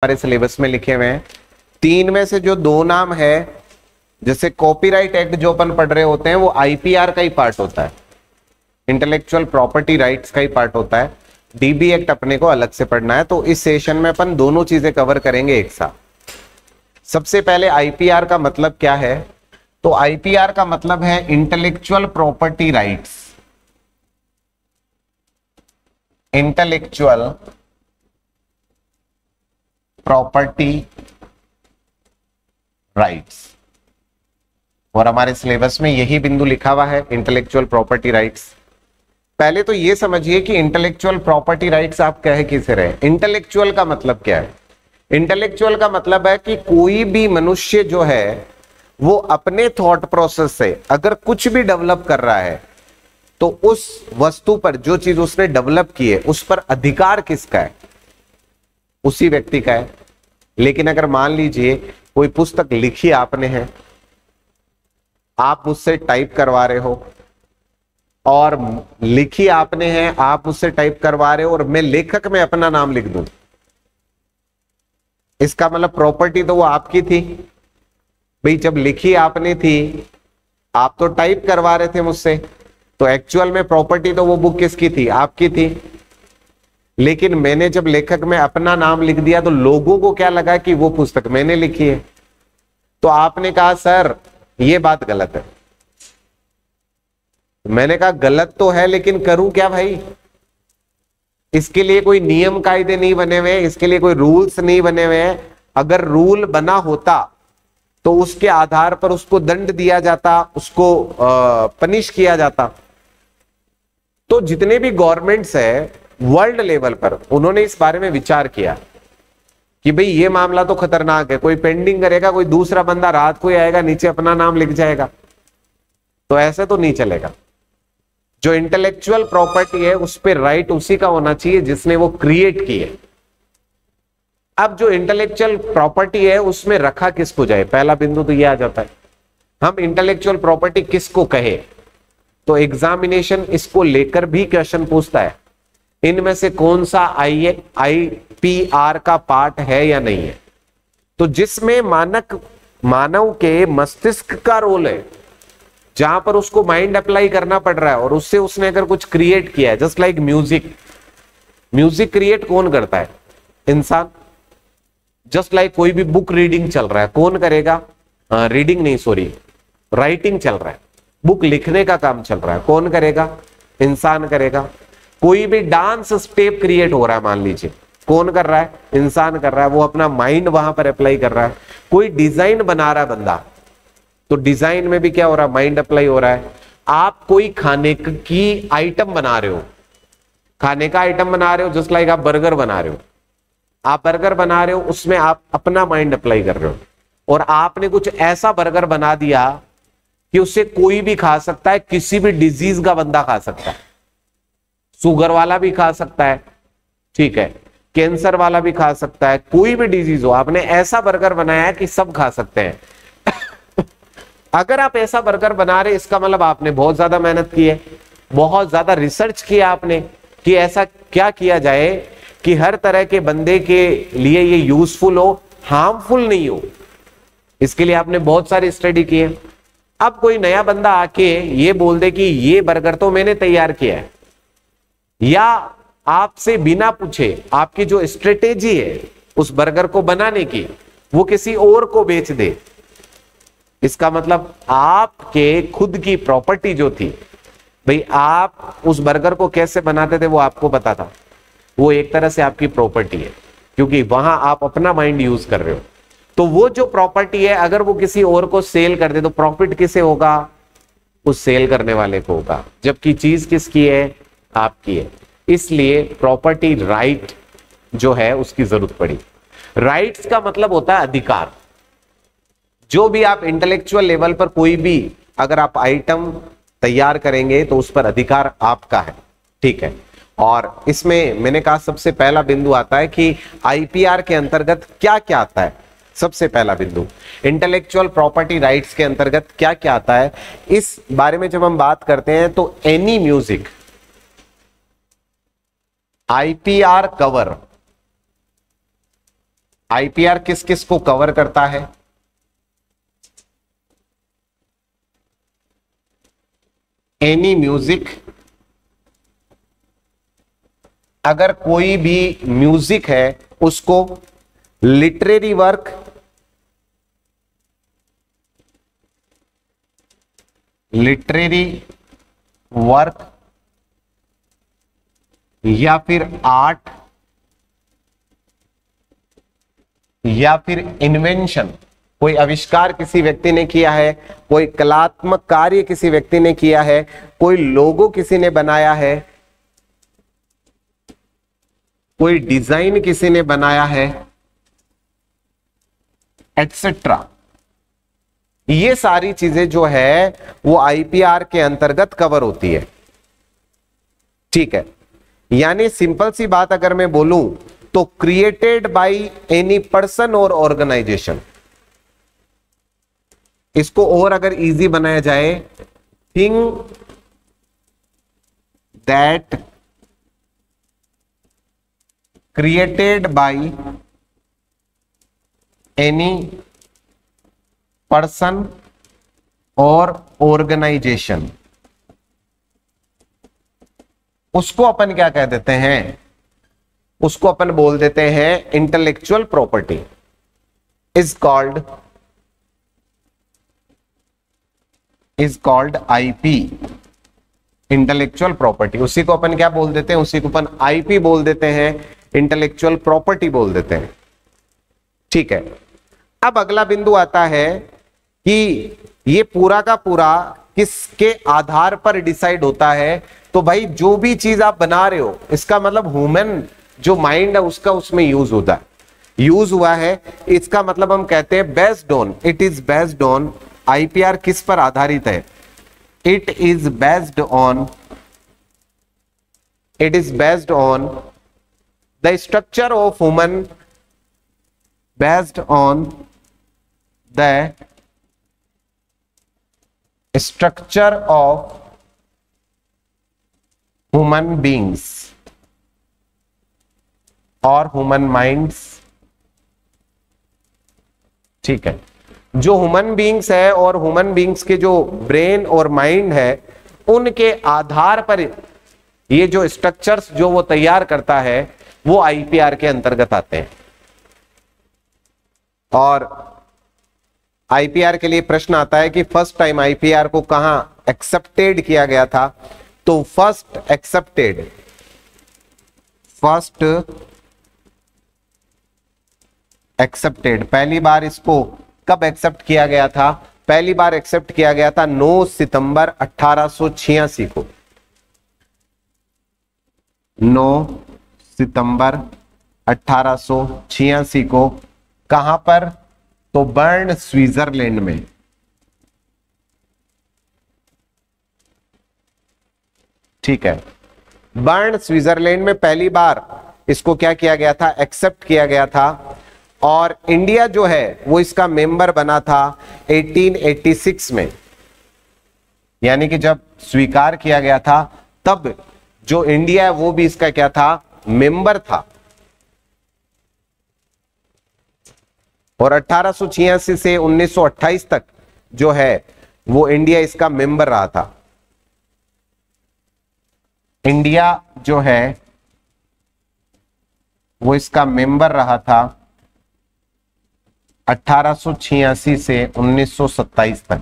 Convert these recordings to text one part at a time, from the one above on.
हमारे सिलेबस में लिखे हुए हैं। तीन में से जो दो नाम है, जैसे कॉपीराइट एक्ट जो अपन पढ़ रहे होते हैं वो आईपीआर का ही पार्ट होता है, इंटेलेक्चुअल प्रॉपर्टी राइट्स का ही पार्ट होता है। डीबी एक्ट अपने को अलग से पढ़ना है। तो इस सेशन में अपन दोनों चीजें कवर करेंगे एक साथ। सबसे पहले आईपीआर का मतलब क्या है? तो आईपीआर का मतलब है intellectual property rights, intellectual property rights. और हमारे सिलेबस में यही बिंदु लिखा हुआ है, इंटेलेक्चुअल प्रॉपर्टी राइट्स। पहले तो ये समझिए कि इंटेलेक्चुअल प्रॉपर्टी राइट्स आप कह किसे रहे। इंटेलेक्चुअल का मतलब क्या है? इंटेलेक्चुअल का मतलब है कि कोई भी मनुष्य जो है वो अपने थॉट प्रोसेस से अगर कुछ भी डेवलप कर रहा है तो उस वस्तु पर, जो चीज उसने डेवलप की है, उस पर अधिकार किसका है? उसी व्यक्ति का है। लेकिन अगर मान लीजिए कोई पुस्तक लिखी आपने है, आप उससे टाइप करवा रहे हो, और लिखी आपने है, आप उससे टाइप करवा रहे हो, और मैं लेखक में अपना नाम लिख दूं, इसका मतलब प्रॉपर्टी तो वो आपकी थी भाई। जब लिखी आपने थी, आप तो टाइप करवा रहे थे मुझसे, तो एक्चुअल में प्रॉपर्टी तो वो बुक किसकी थी? आपकी थी। लेकिन मैंने जब लेखक में अपना नाम लिख दिया तो लोगों को क्या लगा कि वो पुस्तक मैंने लिखी है। तो आपने कहा सर ये बात गलत है। मैंने कहा गलत तो है, लेकिन करूं क्या भाई? इसके लिए कोई नियम कायदे नहीं बने हुए, इसके लिए कोई रूल्स नहीं बने हुए हैं। अगर रूल बना होता तो उसके आधार पर उसको दंड दिया जाता, उसको पनिश किया जाता। तो जितने भी गवर्नमेंट्स है वर्ल्ड लेवल पर, उन्होंने इस बारे में विचार किया कि भाई ये मामला तो खतरनाक है। कोई पेंडिंग करेगा, कोई दूसरा बंदा रात को ही आएगा, नीचे अपना नाम लिख जाएगा, तो ऐसे तो नहीं चलेगा। जो इंटेलेक्चुअल प्रॉपर्टी है उस पर राइट उसी का होना चाहिए जिसने वो क्रिएट की है। अब जो इंटेलेक्चुअल प्रॉपर्टी है उसमें रखा किसको जाए, पहला बिंदु तो ये आ जाता है, हम इंटेलेक्चुअल प्रॉपर्टी किसको कहे। तो एग्जामिनेशन इसको लेकर भी क्वेश्चन पूछता है, इनमें से कौन सा आईपीआर का पार्ट है या नहीं है। तो जिसमें मानव के मस्तिष्क का रोल है, जहां पर उसको माइंड अप्लाई करना पड़ रहा है, और उससे उसने अगर कुछ क्रिएट किया है, just like music. Music create कौन करता है? इंसान। जस्ट लाइक कोई भी बुक रीडिंग चल रहा है, कौन करेगा? रीडिंग नहीं, सॉरी, राइटिंग चल रहा है, बुक लिखने का काम चल रहा है, कौन करेगा? इंसान करेगा। कोई भी डांस स्टेप क्रिएट हो रहा है, मान लीजिए, कौन कर रहा है? इंसान कर रहा है, वो अपना माइंड वहां पर अप्लाई कर रहा है। कोई डिजाइन बना रहा है बंदा, तो डिजाइन में भी क्या हो रहा है? माइंड अप्लाई हो रहा है। आप कोई खाने की आइटम बना रहे हो, खाने का आइटम बना रहे हो, जस्ट लाइक आप बर्गर बना रहे हो, आप बर्गर बना रहे हो, उसमें आप अपना माइंड अप्लाई कर रहे हो, और आपने कुछ ऐसा बर्गर बना दिया कि उससे कोई भी खा सकता है, किसी भी डिजीज का बंदा खा सकता है, शुगर वाला भी खा सकता है, ठीक है, कैंसर वाला भी खा सकता है, कोई भी डिजीज हो, आपने ऐसा बर्गर बनाया है कि सब खा सकते हैं। अगर आप ऐसा बर्गर बना रहे, इसका मतलब आपने बहुत ज्यादा मेहनत की है, बहुत ज्यादा रिसर्च किया आपने कि ऐसा क्या किया जाए कि हर तरह के बंदे के लिए ये यूजफुल हो, हार्मफुल नहीं हो। इसके लिए आपने बहुत सारी स्टडी की है। अब कोई नया बंदा आके ये बोल दे कि ये बर्गर तो मैंने तैयार किया है, या आपसे बिना पूछे आपकी जो स्ट्रेटेजी है उस बर्गर को बनाने की, वो किसी और को बेच दे, इसका मतलब आपके खुद की प्रॉपर्टी जो थी, भाई आप उस बर्गर को कैसे बनाते थे वो आपको पता था, वो एक तरह से आपकी प्रॉपर्टी है, क्योंकि वहां आप अपना माइंड यूज कर रहे हो। तो वो जो प्रॉपर्टी है अगर वो किसी और को सेल कर दे तो प्रॉफिट किसे होगा? उस सेल करने वाले को होगा, जबकि चीज किसकी है? आपकी है। इसलिए प्रॉपर्टी राइट जो है उसकी जरूरत पड़ी। राइट्स का मतलब होता है अधिकार। जो भी आप इंटेलेक्चुअल लेवल पर कोई भी अगर आप आइटम तैयार करेंगे तो उस पर अधिकार आपका है, ठीक है। और इसमें मैंने कहा सबसे पहला बिंदु आता है कि आईपीआर के अंतर्गत क्या क्या आता है। सबसे पहला बिंदु इंटेलेक्चुअल प्रॉपर्टी राइट्स के अंतर्गत क्या क्या आता है, इस बारे में जब हम बात करते हैं तो any music IPR cover IPR किस किस को कवर करता है? एनी म्यूजिक, अगर कोई भी म्यूजिक है उसको, लिटरेरी वर्क, लिटरेरी वर्क या फिर आर्ट या फिर इन्वेंशन, कोई आविष्कार किसी व्यक्ति ने किया है, कोई कलात्मक कार्य किसी व्यक्ति ने किया है, कोई लोगो किसी ने बनाया है, कोई डिजाइन किसी ने बनाया है, एटसेट्रा, ये सारी चीजें जो है वो आईपीआर के अंतर्गत कवर होती है। ठीक है, यानी सिंपल सी बात अगर मैं बोलूं तो क्रिएटेड बाय एनी पर्सन और ऑर्गेनाइजेशन, इसको और अगर इजी बनाया जाए, thing that created by any person और ऑर्गेनाइजेशन, उसको अपन क्या कह देते हैं? उसको अपन बोल देते हैं intellectual property, is called IP, intellectual property. उसी को अपन क्या बोल देते हैं? उसी को अपन आईपी बोल देते हैं, इंटेलेक्चुअल प्रॉपर्टी बोल देते हैं। ठीक है, अब अगला बिंदु आता है कि ये पूरा का पूरा किसके आधार पर डिसाइड होता है? तो भाई जो भी चीज आप बना रहे हो, इसका मतलब ह्यूमन जो माइंड है उसका उसमें यूज होता है, यूज हुआ है, इसका मतलब हम कहते हैं based on, it is based on, IPR किस पर आधारित है? It is based on the structure of human, based on the structure of human beings और ह्यूमन माइंड्स। ठीक है, जो ह्यूमन बींग्स है और ह्यूमन बींग्स के जो ब्रेन और माइंड है, उनके आधार पर ये जो स्ट्रक्चर्स जो वो तैयार करता है वो आईपीआर के अंतर्गत आते हैं। और आईपीआर के लिए प्रश्न आता है कि फर्स्ट टाइम आईपीआर को कहां एक्सेप्टेड किया गया था? तो फर्स्ट एक्सेप्टेड पहली बार इसको कब एक्सेप्ट किया गया था? पहली बार एक्सेप्ट किया गया था 9 सितंबर 1886 को। 9 सितंबर 1886 को कहां पर? तो बर्न, स्विट्जरलैंड में। ठीक है, बर्न स्विट्जरलैंड में पहली बार इसको क्या किया गया था? एक्सेप्ट किया गया था। और इंडिया जो है वो इसका मेंबर बना था 1886 में, यानी कि जब स्वीकार किया गया था तब जो इंडिया है वो भी इसका क्या था? मेंबर था। और 1886 से 1928 तक जो है वो इंडिया इसका मेंबर रहा था। इंडिया जो है वो इसका मेंबर रहा था 1886 से 1927 तक।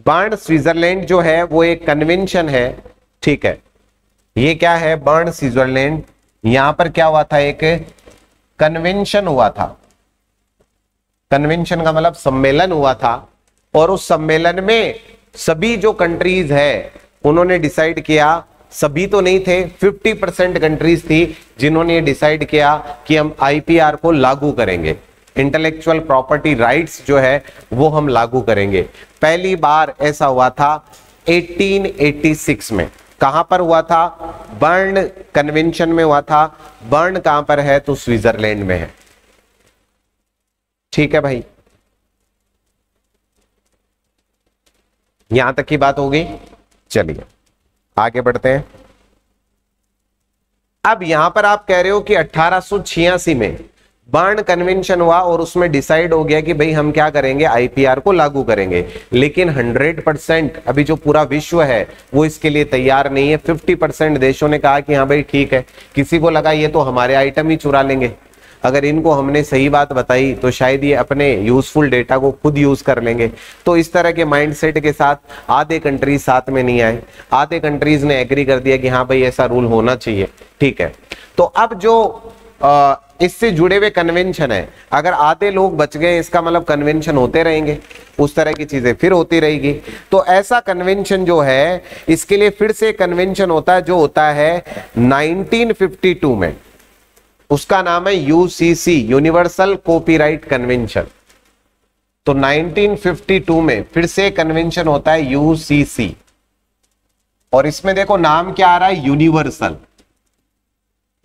बर्न स्विट्जरलैंड जो है वो एक कन्वेंशन है। ठीक है, ये क्या है? बर्न स्विट्जरलैंड, यहां पर क्या हुआ था? एक कन्वेंशन हुआ था। कन्वेंशन का मतलब सम्मेलन हुआ था, और उस सम्मेलन में सभी जो कंट्रीज है उन्होंने डिसाइड किया, सभी तो नहीं थे, 50% कंट्रीज थी जिन्होंने डिसाइड किया कि हम आईपीआर को लागू करेंगे, इंटेलेक्चुअल प्रॉपर्टी राइट्स जो है वो हम लागू करेंगे। पहली बार ऐसा हुआ था 1886 में। कहां पर हुआ था? बर्न कन्वेंशन में हुआ था। बर्न कहां पर है? तो स्विट्जरलैंड में है। ठीक है भाई, यहां तक की बात हो गई। चलिए आगे बढ़ते हैं। अब यहां पर आप कह रहे हो कि 1886 में बर्न कन्वेंशन हुआ और उसमें डिसाइड हो गया कि भाई हम क्या करेंगे, आईपीआर को लागू करेंगे। लेकिन 100% अभी जो पूरा विश्व है वो इसके लिए तैयार नहीं है। 50% देशों ने कहा कि हाँ भाई ठीक है, किसी को लगा ये तो हमारे आइटम ही चुरा लेंगे। अगर इनको हमने सही बात बताई तो शायद ये अपने यूजफुल डेटा को खुद यूज कर लेंगे। तो इस तरह के माइंडसेट के साथ आधे कंट्रीज साथ में नहीं आए, आधे कंट्रीज ने एग्री कर दिया कि हाँ भाई ऐसा रूल होना चाहिए। ठीक है, तो अब जो इससे जुड़े हुए कन्वेंशन है, अगर आधे लोग बच गए इसका मतलब कन्वेंशन होते रहेंगे, उस तरह की चीजें फिर होती रहेगी। तो ऐसा कन्वेंशन जो है इसके लिए फिर से कन्वेंशन होता है जो होता है 1952 में, उसका नाम है यूसीसी, यूनिवर्सल कॉपीराइट कन्वेंशन। तो 1952 में फिर से कन्वेंशन होता है यूसीसी, और इसमें देखो नाम क्या आ रहा है, यूनिवर्सल,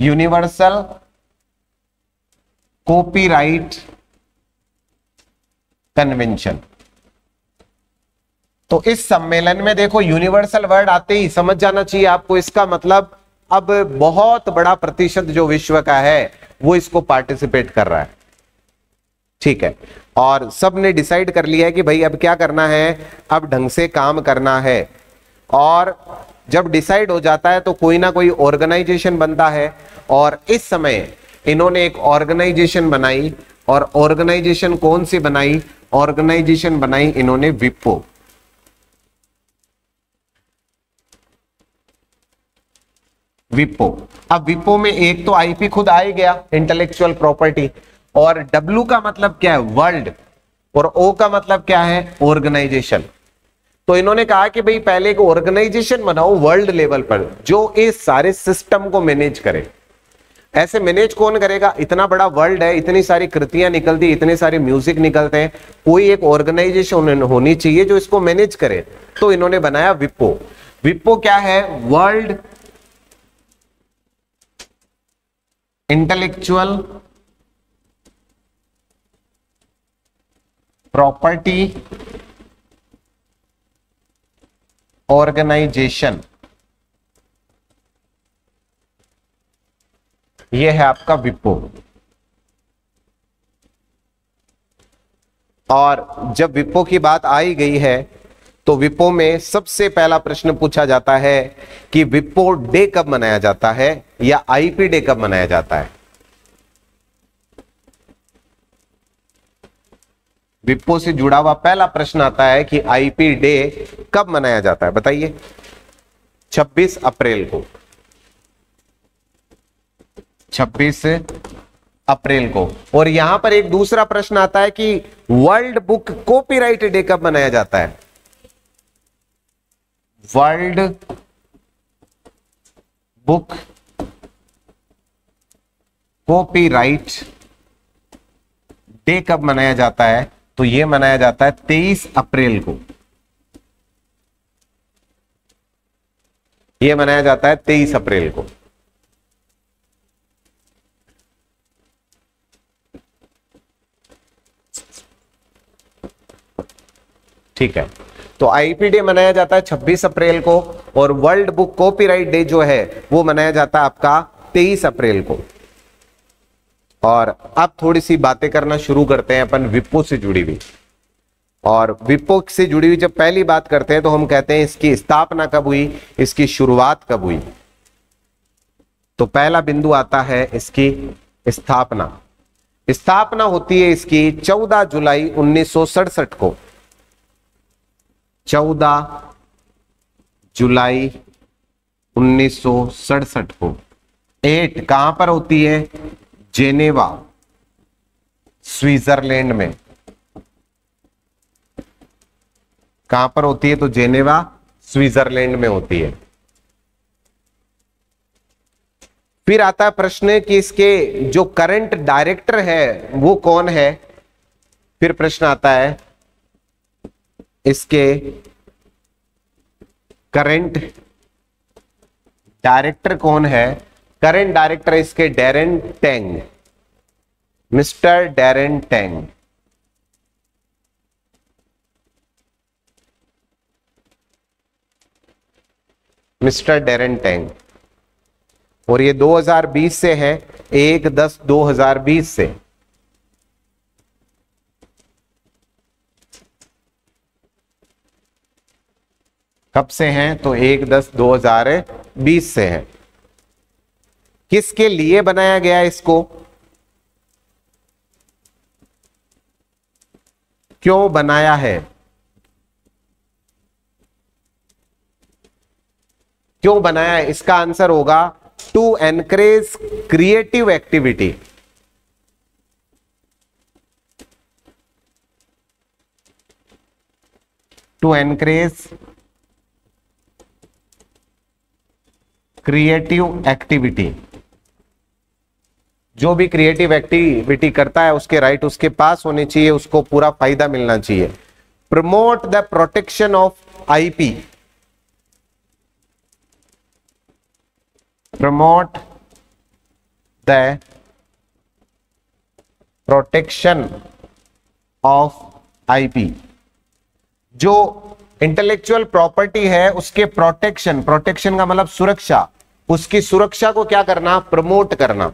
यूनिवर्सल कॉपीराइट कन्वेंशन। तो इस सम्मेलन में देखो यूनिवर्सल वर्ड आते ही समझ जाना चाहिए आपको, इसका मतलब अब बहुत बड़ा प्रतिशत जो विश्व का है वो इसको पार्टिसिपेट कर रहा है। ठीक है, और सब ने डिसाइड कर लिया है कि भाई अब क्या करना है, अब ढंग से काम करना है। और जब डिसाइड हो जाता है तो कोई ना कोई ऑर्गेनाइजेशन बनता है, और इस समय इन्होंने एक ऑर्गेनाइजेशन बनाई, और ऑर्गेनाइजेशन कौन सी बनाई, ऑर्गेनाइजेशन बनाई इन्होंने विप्पो। विप्पो, अब विप्पो में एक तो आईपी खुद आ ही गया, इंटेलेक्चुअल प्रॉपर्टी, और डब्ल्यू का मतलब क्या है, वर्ल्ड, और ओ का मतलब क्या है, ऑर्गेनाइजेशन। तो इन्होंने कहा कि भाई पहले एक ऑर्गेनाइजेशन बनाओ वर्ल्ड लेवल पर जो इस सारे सिस्टम को मैनेज करे। ऐसे मैनेज कौन करेगा, इतना बड़ा वर्ल्ड है, इतनी सारी कृतियां निकलती, इतने सारे म्यूजिक निकलते हैं, कोई एक ऑर्गेनाइजेशन होनी चाहिए जो इसको मैनेज करे। तो इन्होंने बनाया विप्पो। विप्पो क्या है, वर्ल्ड इंटेलेक्चुअल प्रॉपर्टी ऑर्गेनाइजेशन, ये है आपका विप्पो। और जब विप्पो की बात आई गई है तो विप्पो में सबसे पहला प्रश्न पूछा जाता है कि विप्पो डे कब मनाया जाता है, या आईपी डे कब मनाया जाता है। विप्पो से जुड़ा हुआ पहला प्रश्न आता है कि आईपी डे कब मनाया जाता है, बताइए। 26 अप्रैल को, 26 अप्रैल को। और यहां पर एक दूसरा प्रश्न आता है कि वर्ल्ड बुक कॉपीराइट डे कब मनाया जाता है। वर्ल्ड बुक कॉपीराइट डे कब मनाया जाता है, तो यह मनाया जाता है 23 अप्रैल को। यह मनाया जाता है 23 अप्रैल को। ठीक है, तो आईपी डे मनाया जाता है 26 अप्रैल को, और वर्ल्ड बुक कॉपीराइट डे जो है वो मनाया जाता है आपका 23 अप्रैल को। और अब थोड़ी सी बातें करना शुरू करते हैं अपन विप्पो से जुड़ी हुई। और विप्पो से जुड़ी हुई जब पहली बात करते हैं तो हम कहते हैं इसकी स्थापना कब हुई, इसकी शुरुआत कब हुई। तो पहला बिंदु आता है इसकी स्थापना। स्थापना होती है इसकी 14 जुलाई 1967 को। 14 जुलाई 1967 को। 8 कहां पर होती है, जेनेवा, स्विट्जरलैंड में। कहां पर होती है, तो जेनेवा, स्विट्जरलैंड में होती है। फिर आता है प्रश्न कि इसके जो करंट डायरेक्टर है वो कौन है। फिर प्रश्न आता है इसके करंट डायरेक्टर कौन है। करंट डायरेक्टर इसके Darren Tang, mister Darren Tang. Mister Darren Tang. और ये 2020 से है, 1/10/2020 से। कब से हैं? तो 1/10/2020 से है। किसके लिए बनाया गया इसको? क्यों बनाया है? क्यों बनाया है? इसका आंसर होगा to encourage creative activity. To encourage creative activity. जो भी क्रिएटिव एक्टिविटी करता है उसके राइट उसके पास होने चाहिए, उसको पूरा फायदा मिलना चाहिए। Promote the protection of IP. Promote the protection of IP. जो इंटेलेक्चुअल प्रॉपर्टी है उसके प्रोटेक्शन, प्रोटेक्शन का मतलब सुरक्षा, उसकी सुरक्षा को क्या करना? प्रमोट करना,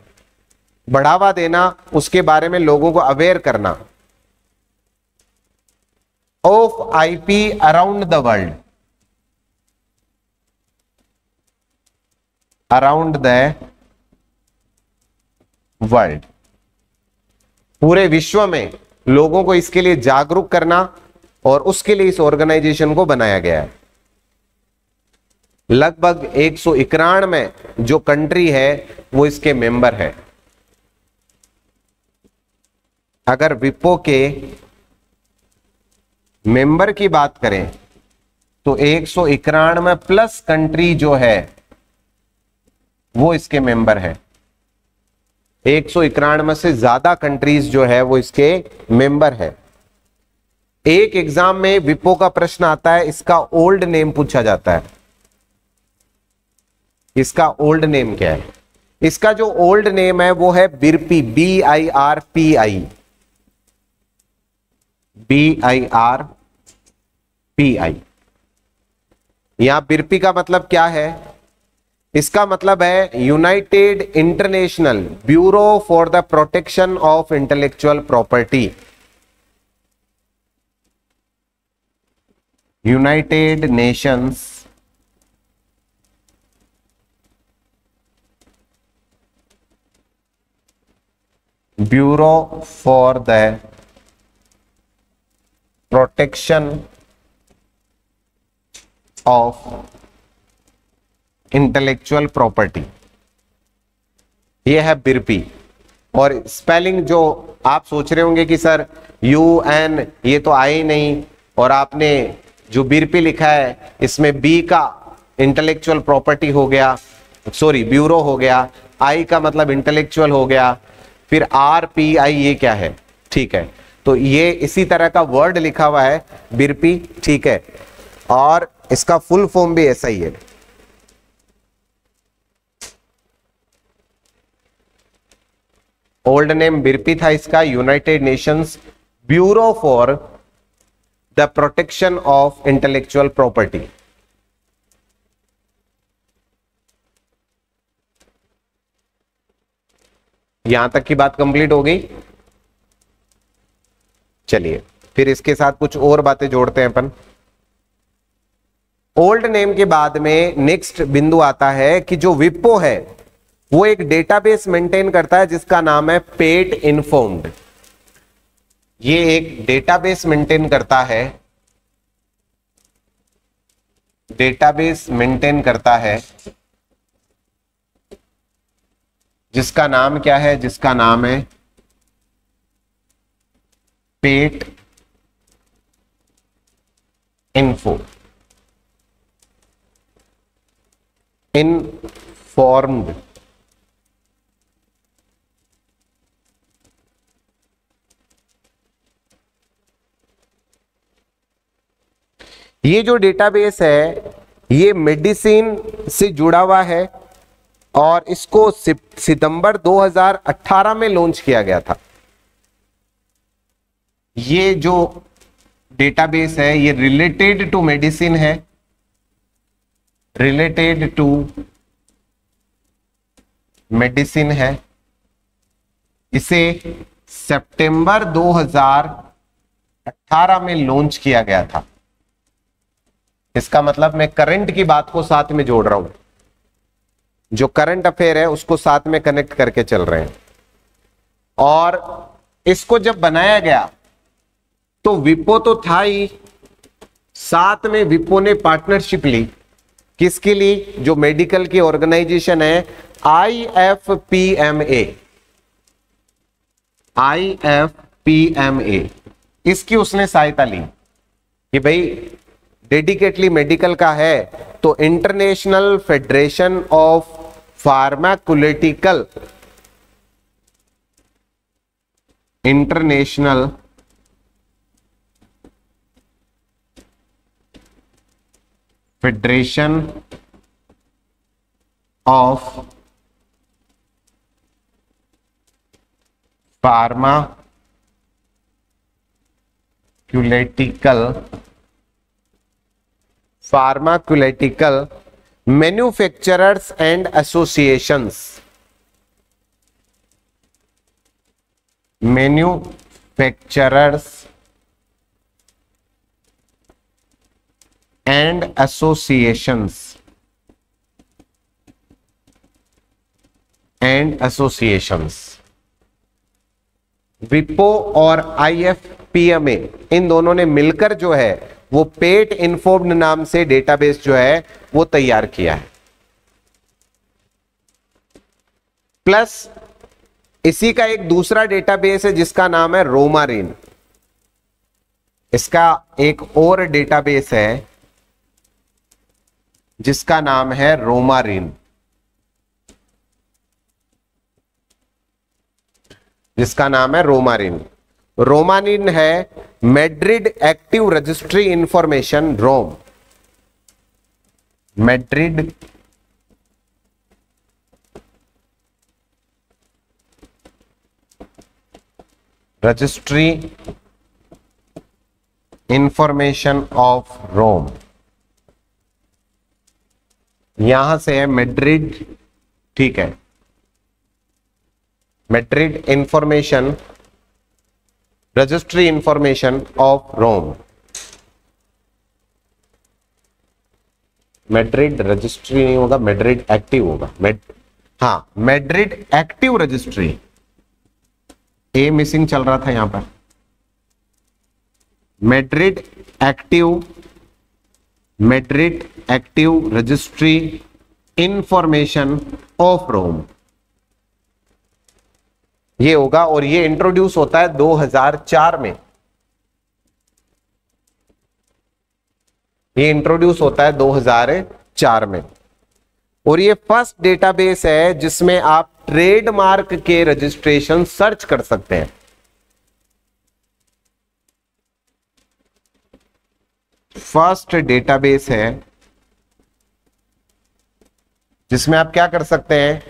बढ़ावा देना, उसके बारे में लोगों को अवेयर करना। Of IP around the world. Around the world, पूरे विश्व में लोगों को इसके लिए जागरूक करना, और उसके लिए इस ऑर्गेनाइजेशन को बनाया गया है। लगभग 191 जो कंट्री है वो इसके मेंबर है। अगर विपो के मेंबर की बात करें तो 191 प्लस कंट्री जो है वो इसके मेंबर है। 191 से ज्यादा कंट्रीज जो है वो इसके मेंबर है। एक एग्जाम में विपो का प्रश्न आता है, इसका ओल्ड नेम पूछा जाता है। इसका ओल्ड नेम क्या है? इसका जो ओल्ड नेम है वो है बिरपी, BIRPI। BIRPI। यहां बिरपी का मतलब क्या है? इसका मतलब है United international bureau for the protection of intellectual property. United Nations bureau for the protection of intellectual property, यह है बिरपी। और स्पेलिंग जो आप सोच रहे होंगे कि सर UN ये तो आए ही नहीं, और आपने जो बिरपी लिखा है इसमें बी का इंटेलेक्चुअल प्रॉपर्टी हो गया, सॉरी ब्यूरो हो गया, आई का मतलब इंटेलेक्चुअल हो गया, फिर RPI ये क्या है? ठीक है, तो ये इसी तरह का वर्ड लिखा हुआ है बिरपी, ठीक है, और इसका फुल फॉर्म भी ऐसा ही है। ओल्ड नेम बिरपी था इसका, United Nations bureau for the protection of intellectual property. यहां तक की बात कंप्लीट हो गई। चलिए फिर इसके साथ कुछ और बातें जोड़ते हैं अपन। ओल्ड नेम के बाद में नेक्स्ट बिंदु आता है कि जो विप्पो है वो एक डेटाबेस मेंटेन करता है जिसका नाम है पेट इन्फॉर्म्ड। ये एक डेटाबेस मेंटेन करता है, डेटाबेस मेंटेन करता है जिसका नाम क्या है? जिसका नाम है पेट इन्फो, इनफॉर्म्ड। ये जो डेटाबेस है ये मेडिसिन से जुड़ा हुआ है और इसको सितंबर 2018 में लॉन्च किया गया था। ये जो डेटाबेस है ये रिलेटेड टू मेडिसिन है, रिलेटेड टू मेडिसिन है। इसे सितंबर 2018 में लॉन्च किया गया था। इसका मतलब मैं करंट की बात को साथ में जोड़ रहा हूं, जो करंट अफेयर है उसको साथ में कनेक्ट करके चल रहे हैं। और इसको जब बनाया गया तो विपो तो था ही, साथ में विपो ने पार्टनरशिप ली। किसके लिए? जो मेडिकल की ऑर्गेनाइजेशन है IFPMA, IFPMA, इसकी उसने सहायता ली कि भाई डेडिकेटली मेडिकल का है तो international federation of pharmaceutical, international federation of pharmaceutical manufacturers and associations, manufacturers and associations, विपो और IFPMA इन दोनों ने मिलकर जो है वो पेट इन्फोर्म्ड नाम से डेटाबेस जो है वो तैयार किया है। प्लस इसी का एक दूसरा डेटाबेस है जिसका नाम है रोमारिन। इसका एक और डेटाबेस है जिसका नाम है रोमारिन, जिसका नाम है रोमारिन। रोमारिन है Madrid active registry information, Rome, Madrid registry information of Rome. यहां से है मैड्रिड, ठीक है, Madrid information registry information of Rome, Madrid registry नहीं होगा, मैड्रिड एक्टिव होगा, हाँ Madrid active registry, A missing चल रहा था यहां पर, Madrid active registry information of Rome, ये होगा। और ये इंट्रोड्यूस होता है 2004 में, ये इंट्रोड्यूस होता है 2004 में। और ये फर्स्ट डेटाबेस है जिसमें आप ट्रेडमार्क के रजिस्ट्रेशन सर्च कर सकते हैं। फर्स्ट डेटाबेस है जिसमें आप क्या कर सकते हैं,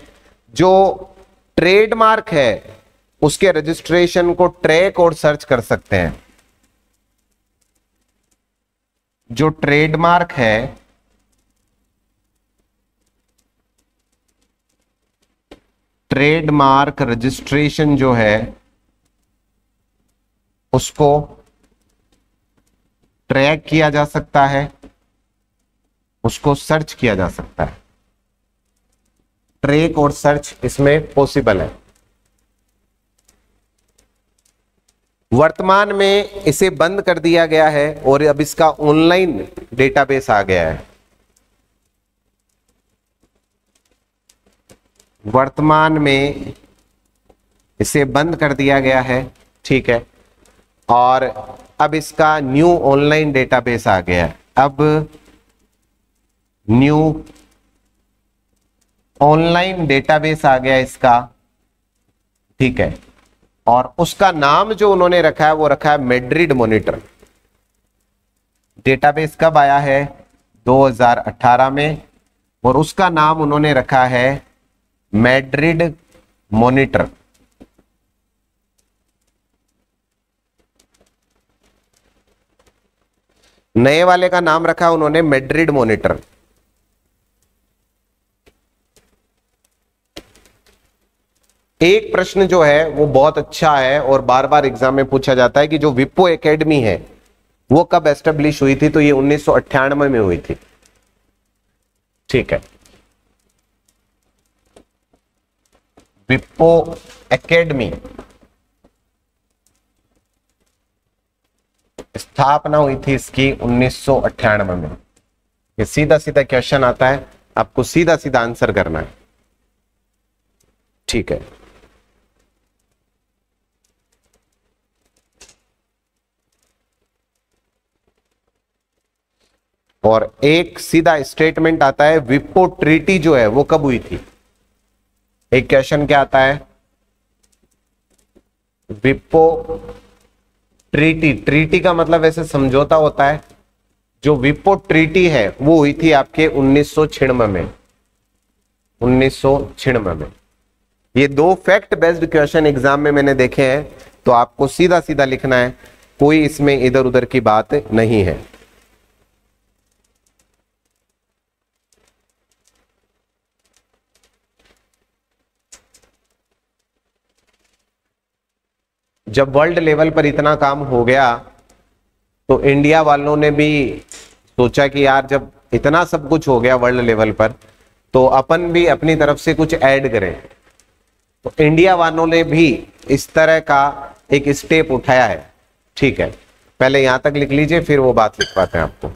जो ट्रेडमार्क है उसके रजिस्ट्रेशन को ट्रैक और सर्च कर सकते हैं। जो ट्रेडमार्क है ट्रेडमार्क रजिस्ट्रेशन जो है उसको ट्रैक किया जा सकता है, उसको सर्च किया जा सकता है। ट्रैक और सर्च इसमें पॉसिबल है। वर्तमान में इसे बंद कर दिया गया है और अब इसका ऑनलाइन डेटाबेस आ गया है। वर्तमान में इसे बंद कर दिया गया है, ठीक है, और अब इसका न्यू ऑनलाइन डेटाबेस आ गया है। अब न्यू ऑनलाइन डेटाबेस आ गया इसका, ठीक है, और उसका नाम जो उन्होंने रखा है वो रखा है मैड्रिड मॉनिटर। डेटाबेस कब आया है? 2018 में, और उसका नाम उन्होंने रखा है मैड्रिड मॉनिटर। नए वाले का नाम रखा उन्होंने मैड्रिड मॉनिटर। एक प्रश्न जो है वो बहुत अच्छा है और बार बार एग्जाम में पूछा जाता है कि जो विप्पो एकेडमी है वो कब एस्टेब्लिश हुई थी, तो ये 1998 में हुई थी। ठीक है, विप्पो एकेडमी स्थापना हुई थी इसकी 1998 में। ये सीधा सीधा क्वेश्चन आता है, आपको सीधा सीधा आंसर करना है। ठीक है, और एक सीधा स्टेटमेंट आता है, विप्पो ट्रीटी जो है वो कब हुई थी। एक क्वेश्चन क्या आता है, विप्पो ट्रीटी, ट्रीटी का मतलब ऐसे समझौता होता है, जो विप्पो ट्रीटी है वो हुई थी आपके 1996 में। 1996 में। ये दो फैक्ट बेस्ड क्वेश्चन एग्जाम में मैंने देखे हैं, तो आपको सीधा सीधा लिखना है, कोई इसमें इधर उधर की बात नहीं है। जब वर्ल्ड लेवल पर इतना काम हो गया तो इंडिया वालों ने भी सोचा कि यार जब इतना सब कुछ हो गया वर्ल्ड लेवल पर, तो अपन भी अपनी तरफ से कुछ ऐड करें। तो इंडिया वालों ने भी इस तरह का एक स्टेप उठाया है। ठीक है, पहले यहां तक लिख लीजिए, फिर वो बात लिख पाते हैं आपको।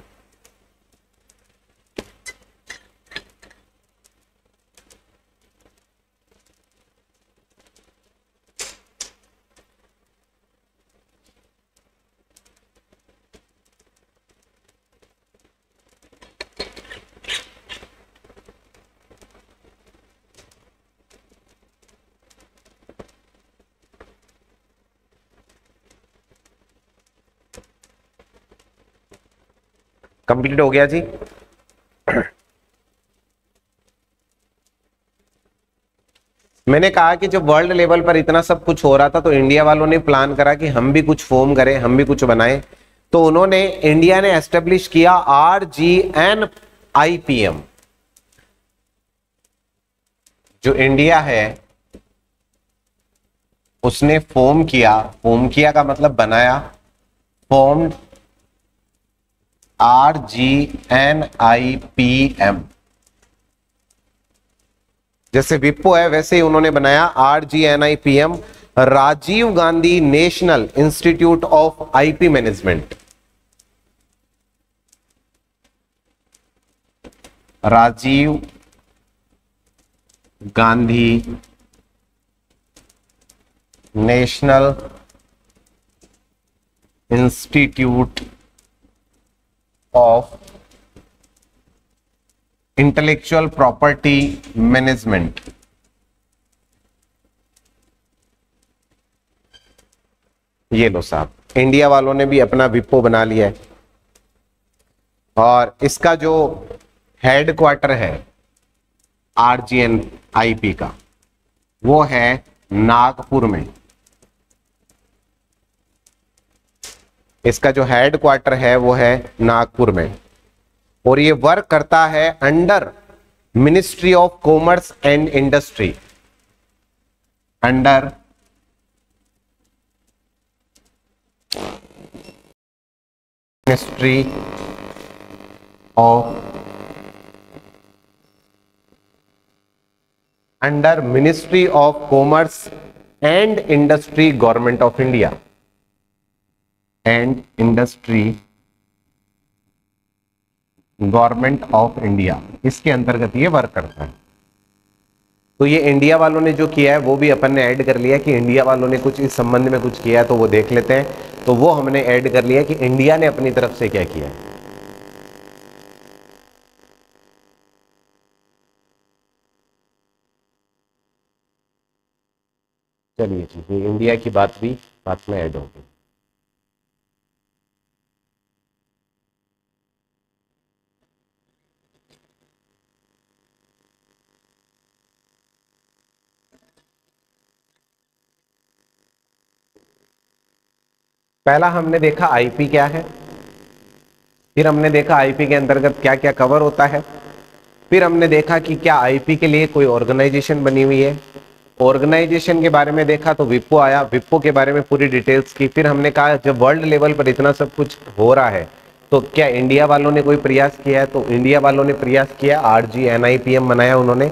कंप्लीट हो गया जी। मैंने कहा कि जब वर्ल्ड लेवल पर इतना सब कुछ हो रहा था तो इंडिया वालों ने प्लान करा कि हम भी कुछ फॉर्म करें, हम भी कुछ बनाएं। तो उन्होंने, इंडिया ने एस्टेब्लिश किया RGNIPM। जो इंडिया है उसने फॉर्म किया का मतलब बनाया, फॉर्म्ड RGNIPM। जैसे विप्पो है वैसे ही उन्होंने बनाया RGNIPM, Rajiv Gandhi national institute of IP management. Rajiv Gandhi national institute of intellectual property management. ये लो साहब, इंडिया वालों ने भी अपना विप्पो बना लिया है, और इसका जो हेडक्वार्टर है RGNIP का वो है नागपुर में। इसका जो हेडक्वार्टर है वो है नागपुर में, और ये वर्क करता है under ministry of commerce and industry. Under ministry of commerce and industry, government of India. And industry, government of India, इसके अंतर्गत ये वर्क करता है। तो ये इंडिया वालों ने जो किया है वो भी अपन ने ऐड कर लिया कि इंडिया वालों ने कुछ इस संबंध में कुछ किया है, तो वो देख लेते हैं। तो वो हमने ऐड कर लिया कि इंडिया ने अपनी तरफ से क्या किया है। चलिए ठीक है, इंडिया की बात भी बात में ऐड होगी। पहला हमने देखा आईपी क्या है, फिर हमने देखा आईपी के अंतर्गत क्या क्या कवर होता है, फिर हमने देखा कि क्या आईपी के लिए कोई ऑर्गेनाइजेशन बनी हुई है, ऑर्गेनाइजेशन के बारे में देखा तो विप्रो आया, विप्रो के बारे में पूरी डिटेल्स की। फिर हमने कहा जब वर्ल्ड लेवल पर इतना सब कुछ हो रहा है तो क्या इंडिया वालों ने कोई प्रयास किया है? तो इंडिया वालों ने प्रयास किया, RGNIPM बनाया उन्होंने।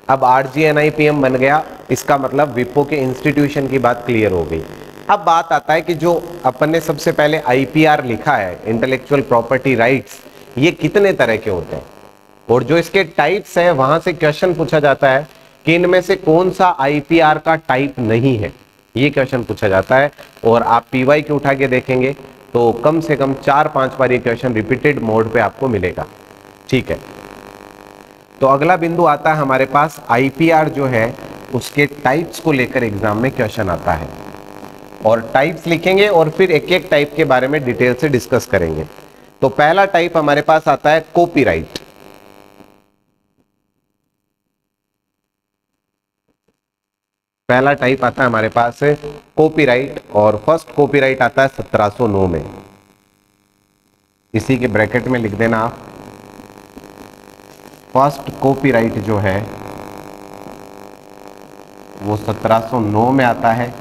अब RGNIPM बन गया, इसका मतलब विप्रो के इंस्टीट्यूशन की बात क्लियर हो गई। अब बात आता है कि जो अपन ने सबसे पहले IPR लिखा है, इंटेलेक्चुअल प्रॉपर्टी राइट्स, ये कितने तरह के होते हैं और जो इसके टाइप्स है वहां से क्वेश्चन पूछा जाता है कि इनमें से कौन सा IPR का टाइप नहीं है, ये क्वेश्चन पूछा जाता है। और आप PY के उठा के देखेंगे तो कम से कम 4-5 बार ये क्वेश्चन रिपीटेड मोड पे आपको मिलेगा। ठीक है, तो अगला बिंदु आता है हमारे पास IPR जो है उसके टाइप्स को लेकर एग्जाम में क्वेश्चन आता है और टाइप्स लिखेंगे और फिर एक एक टाइप के बारे में डिटेल से डिस्कस करेंगे। तो पहला टाइप हमारे पास आता है कॉपीराइट। पहला टाइप आता है हमारे पास कॉपीराइट और फर्स्ट कॉपीराइट आता है 1709 में। इसी के ब्रैकेट में लिख देना आप, फर्स्ट कॉपीराइट जो है वो 1709 में आता है।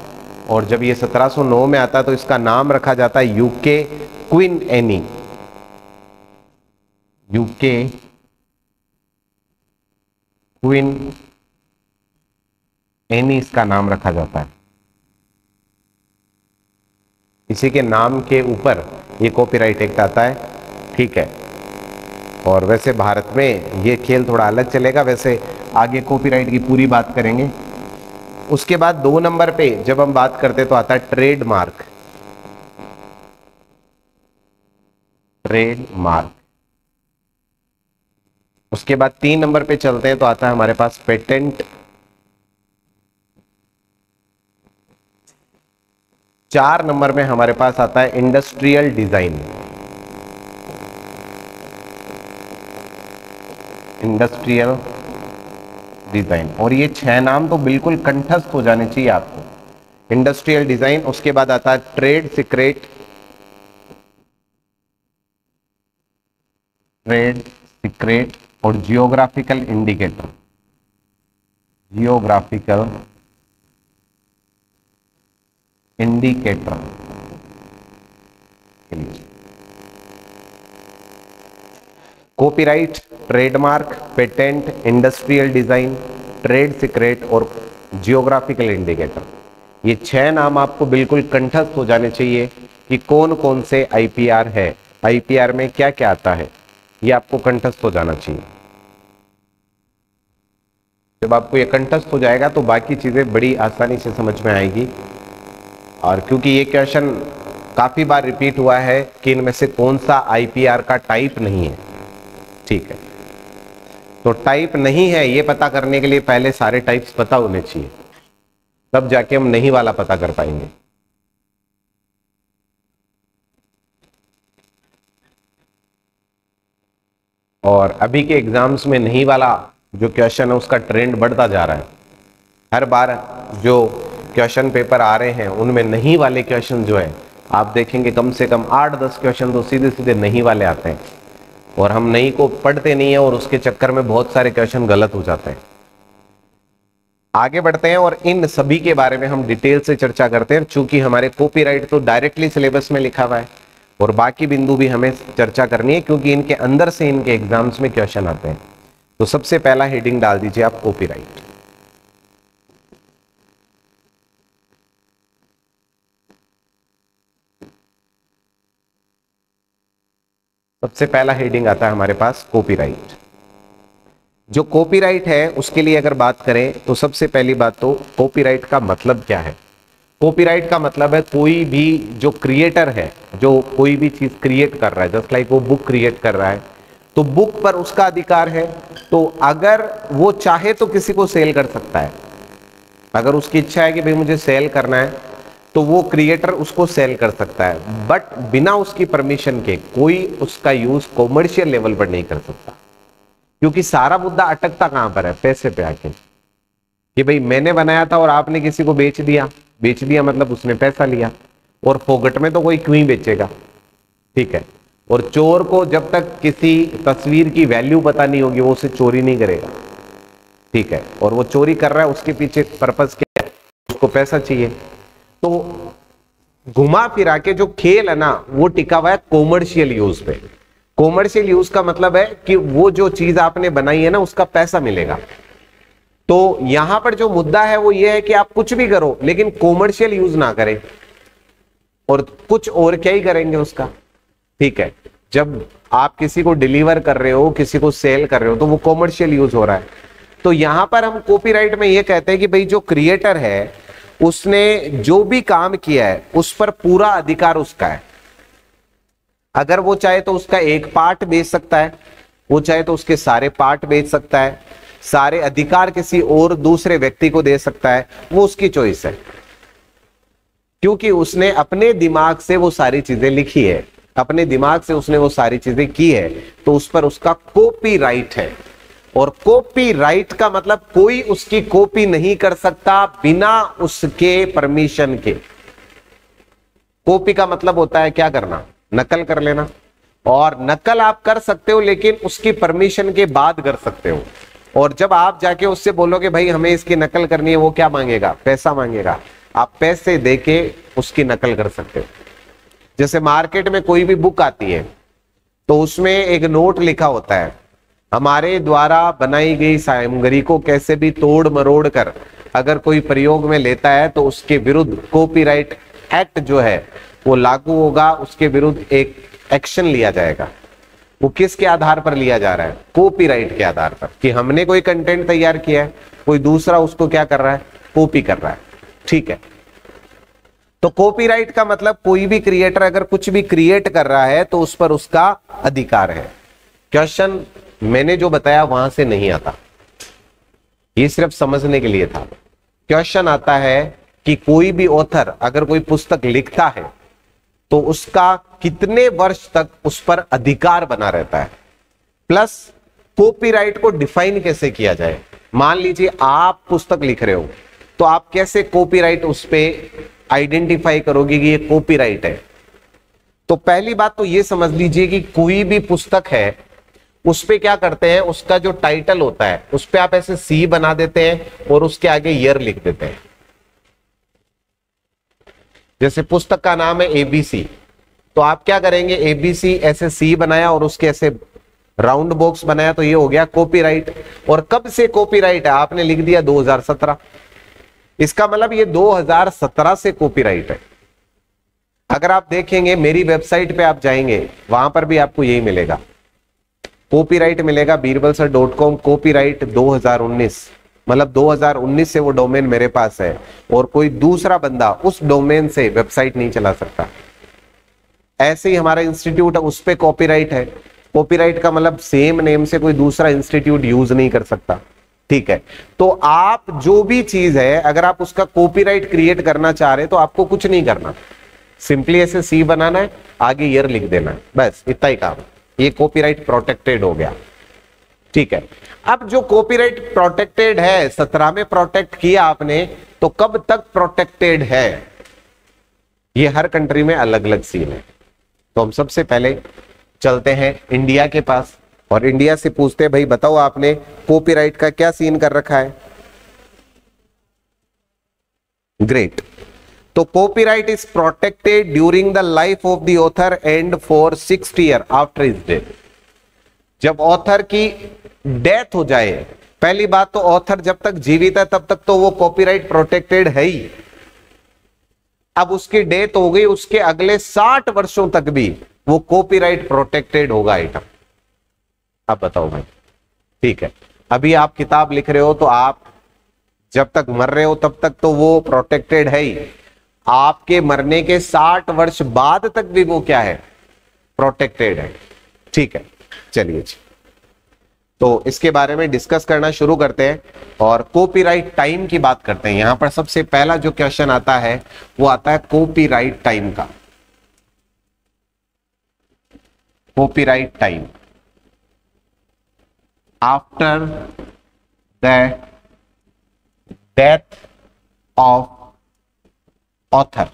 और जब ये 1709 में आता है तो इसका नाम रखा जाता है UK queen any. UK queen any इसका नाम रखा जाता है। इसी के नाम के ऊपर ये कॉपीराइट एक्ट आता है। ठीक है, और वैसे भारत में ये खेल थोड़ा अलग चलेगा, वैसे आगे कॉपीराइट की पूरी बात करेंगे। उसके बाद 2 नंबर पे जब हम बात करते तो आता है ट्रेडमार्क। ट्रेडमार्क। उसके बाद 3 नंबर पे चलते हैं तो आता है हमारे पास पेटेंट। 4 नंबर में हमारे पास आता है इंडस्ट्रियल डिजाइन। Industrial design. और ये 6 नाम तो बिल्कुल कंठस्थ हो जाने चाहिए आपको। इंडस्ट्रियल डिजाइन, उसके बाद आता है ट्रेड सीक्रेट। ट्रेड सीक्रेट और जियोग्राफिकल इंडिकेटर। जियोग्राफिकल इंडिकेटर के लिए copyright, trademark, patent, industrial design, trade secret और जियोग्राफिकल इंडिकेटर। ये 6 नाम आपको बिल्कुल कंठस्थ हो जाने चाहिए कि कौन कौन से IPR है, IPR में क्या क्या आता है, ये आपको कंठस्थ हो जाना चाहिए। जब आपको ये कंठस्थ हो जाएगा तो बाकी चीजें बड़ी आसानी से समझ में आएगी। और क्योंकि ये क्वेश्चन काफी बार रिपीट हुआ है कि इनमें से कौन सा IPR का टाइप नहीं है। ठीक है, तो टाइप नहीं है ये पता करने के लिए पहले सारे टाइप्स पता होने चाहिए, तब जाके हम नहीं वाला पता कर पाएंगे। और अभी के एग्जाम्स में नहीं वाला जो क्वेश्चन है उसका ट्रेंड बढ़ता जा रहा है। हर बार जो क्वेश्चन पेपर आ रहे हैं उनमें नहीं वाले क्वेश्चन जो है आप देखेंगे कम से कम 8-10 क्वेश्चन तो सीधे सीधे नहीं वाले आते हैं और हम नहीं को पढ़ते नहीं है और उसके चक्कर में बहुत सारे क्वेश्चन गलत हो जाते हैं। आगे बढ़ते हैं और इन सभी के बारे में हम डिटेल से चर्चा करते हैं। चूंकि हमारे कॉपीराइट तो डायरेक्टली सिलेबस में लिखा हुआ है और बाकी बिंदु भी हमें चर्चा करनी है क्योंकि इनके अंदर से इनके एग्जाम्स में क्वेश्चन आते हैं। तो सबसे पहला हेडिंग डाल दीजिए आप कॉपीराइट। सबसे पहला हेडिंग आता है हमारे पास कॉपीराइट। जो कॉपीराइट है उसके लिए अगर बात करें तो सबसे पहली बात तो कॉपीराइट का मतलब क्या है। कॉपीराइट का मतलब है कोई भी जो क्रिएटर है, जो कोई भी चीज क्रिएट कर रहा है, जस्ट लाइक वो बुक क्रिएट कर रहा है तो बुक पर उसका अधिकार है। तो अगर वो चाहे तो किसी को सेल कर सकता है। अगर उसकी इच्छा है कि भाई मुझे सेल करना है तो वो क्रिएटर उसको सेल कर सकता है, बट बिना उसकी परमिशन के कोई उसका यूज कॉमर्शियल लेवल पर नहीं कर सकता। क्योंकि सारा मुद्दा अटकता कहां पर है, पैसे पे आके कि भाई मैंने बनाया था और आपने किसी को बेच दिया। बेच दिया मतलब उसने पैसा लिया और फोगट में तो कोई क्यों ही बेचेगा। ठीक है, और चोर को जब तक किसी तस्वीर की वैल्यू पता नहीं होगी वो उसे चोरी नहीं करेगा। ठीक है, और वो चोरी कर रहा है, उसके पीछे पर्पस क्या है, उसको पैसा चाहिए। तो घुमा फिरा के जो खेल है ना वो टिका हुआ है कॉमर्शियल यूज पे। कॉमर्शियल यूज का मतलब है कि वो जो चीज आपने बनाई है ना उसका पैसा मिलेगा। तो यहां पर जो मुद्दा है वो ये है कि आप कुछ भी करो लेकिन कॉमर्शियल यूज ना करें, और कुछ और क्या ही करेंगे उसका। ठीक है, जब आप किसी को डिलीवर कर रहे हो, किसी को सेल कर रहे हो, तो वो कॉमर्शियल यूज हो रहा है। तो यहां पर हम कॉपीराइट में ये कहते हैं कि भाई जो क्रिएटर है उसने जो भी काम किया है उस पर पूरा अधिकार उसका है। अगर वो चाहे तो उसका एक पार्ट बेच सकता है, वो चाहे तो उसके सारे पार्ट बेच सकता है, सारे अधिकार किसी और दूसरे व्यक्ति को दे सकता है, वो उसकी चॉइस है, क्योंकि उसने अपने दिमाग से वो सारी चीजें लिखी है, अपने दिमाग से उसने वो सारी चीजें की है, तो उस पर उसका कॉपीराइट है। और कॉपीराइट का मतलब कोई उसकी कॉपी नहीं कर सकता बिना उसके परमिशन के। कॉपी का मतलब होता है क्या करना, नकल कर लेना, और नकल आप कर सकते हो लेकिन उसकी परमिशन के बाद कर सकते हो। और जब आप जाके उससे बोलोगे भाई हमें इसकी नकल करनी है, वो क्या मांगेगा, पैसा मांगेगा। आप पैसे देके उसकी नकल कर सकते हो। जैसे मार्केट में कोई भी बुक आती है तो उसमें एक नोट लिखा होता है, हमारे द्वारा बनाई गई सामग्री को कैसे भी तोड़ मरोड़ कर अगर कोई प्रयोग में लेता है तो उसके विरुद्ध कॉपीराइट एक्ट जो है वो लागू होगा, उसके विरुद्ध एक एक्शन लिया जाएगा। वो किसके आधार पर लिया जा रहा है, कॉपीराइट के आधार पर, कि हमने कोई कंटेंट तैयार किया है, कोई दूसरा उसको क्या कर रहा है, कॉपी कर रहा है। ठीक है, तो कॉपीराइट का मतलब कोई भी क्रिएटर अगर कुछ भी क्रिएट कर रहा है तो उस पर उसका अधिकार है। क्वेश्चन मैंने जो बताया वहां से नहीं आता, ये सिर्फ समझने के लिए था। क्वेश्चन आता है कि कोई भी ऑथर अगर कोई पुस्तक लिखता है तो उसका कितने वर्ष तक उस पर अधिकार बना रहता है, प्लस कॉपीराइट को डिफाइन कैसे किया जाए। मान लीजिए आप पुस्तक लिख रहे हो तो आप कैसे कॉपीराइट उस पे आइडेंटिफाई करोगे कि ये कॉपीराइट है। तो पहली बात तो ये समझ लीजिए कि कोई भी पुस्तक है उस पे क्या करते हैं, उसका जो टाइटल होता है उस पे आप ऐसे सी बना देते हैं और उसके आगे ईयर लिख देते हैं। जैसे पुस्तक का नाम है एबीसी, तो आप क्या करेंगे, एबीसी ऐसे सी बनाया और उसके ऐसे राउंड बॉक्स बनाया, तो ये हो गया कॉपीराइट। और कब से कॉपीराइट है, आपने लिख दिया 2017, इसका मतलब ये 2017 से कॉपीराइट है। अगर आप देखेंगे मेरी वेबसाइट पे आप जाएंगे वहां पर भी आपको यही मिलेगा, कॉपीराइट मिलेगा birbalsar.com कॉपीराइट 2019, मतलब 2019 से वो डोमेन मेरे पास है और कोई दूसरा बंदा उस डोमेन से वेबसाइट नहीं चला सकता। ऐसे ही हमारा इंस्टीट्यूट है उस पे कॉपीराइट है। कॉपीराइट का मतलब सेम नेम से कोई दूसरा इंस्टीट्यूट यूज नहीं कर सकता। ठीक है, तो आप जो भी चीज है अगर आप उसका कॉपीराइट क्रिएट करना चाह रहे हैं तो आपको कुछ नहीं करना, सिंपली ऐसे सी बनाना है, आगे ईयर लिख देना है, बस इतना ही काम। ये कॉपीराइट प्रोटेक्टेड हो गया। ठीक है, अब जो कॉपीराइट प्रोटेक्टेड है 17 में प्रोटेक्ट किया आपने, तो कब तक प्रोटेक्टेड है, ये हर कंट्री में अलग अलग सीन है। तो हम सबसे पहले चलते हैं इंडिया के पास और इंडिया से पूछते हैं भाई बताओ आपने कॉपीराइट का क्या सीन कर रखा है। ग्रेट, तो copyright is protected during the life of the author and for 60 year after his death. जब ऑथर की डेथ हो जाए, पहली बात तो ऑथर जब तक जीवित है तब तक तो वो कॉपीराइट प्रोटेक्टेड है ही। अब उसकी डेथ हो गई, उसके अगले 60 वर्षों तक भी वो कॉपीराइट प्रोटेक्टेड होगा आइटम। अब बताओ भाई, ठीक है, अभी आप किताब लिख रहे हो तो आप जब तक मर रहे हो तब तक तो वो प्रोटेक्टेड है ही, आपके मरने के 60 वर्ष बाद तक भी वो क्या है, प्रोटेक्टेड है। ठीक है, चलिए जी, तो इसके बारे में डिस्कस करना शुरू करते हैं और कॉपीराइट टाइम की बात करते हैं। यहां पर सबसे पहला जो क्वेश्चन आता है वो आता है कॉपीराइट टाइम का। Copyright time after the death of author.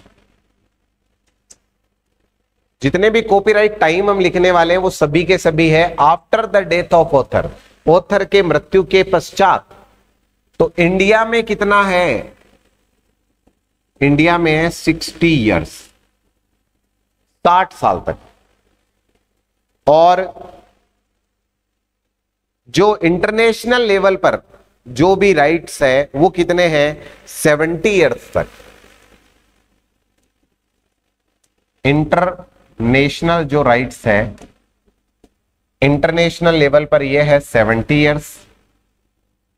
जितने भी कॉपीराइट टाइम हम लिखने वाले हैं वो सभी के सभी है after the death of author, author के मृत्यु के पश्चात तो इंडिया में कितना है? इंडिया में है 60 ईयर्स, 60 साल तक। और जो इंटरनेशनल लेवल पर जो भी राइट्स है वो कितने हैं? 70 ईयर्स तक। इंटरनेशनल जो राइट्स है इंटरनेशनल लेवल पर ये है 70 ईयर्स।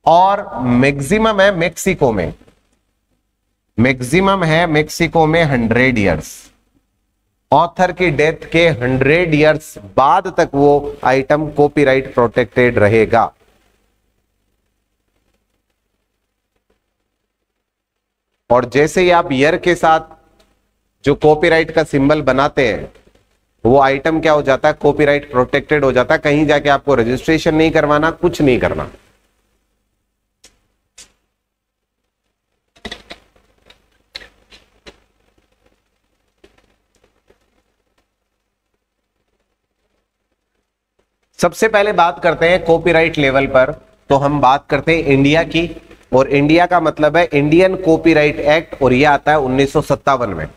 और मैक्सिमम है मेक्सिको में, मैक्सिमम है मेक्सिको में 100 ईयर्स। ऑथर की डेथ के 100 ईयर्स बाद तक वो आइटम कॉपीराइट प्रोटेक्टेड रहेगा। और जैसे ही आप ईयर के साथ जो कॉपीराइट का सिंबल बनाते हैं वो आइटम क्या हो जाता है? कॉपीराइट प्रोटेक्टेड हो जाता है। कहीं जाके आपको रजिस्ट्रेशन नहीं करवाना, कुछ नहीं करना। सबसे पहले बात करते हैं कॉपीराइट लेवल पर, तो हम बात करते हैं इंडिया की। और इंडिया का मतलब है इंडियन कॉपीराइट एक्ट, और यह आता है 1957 में।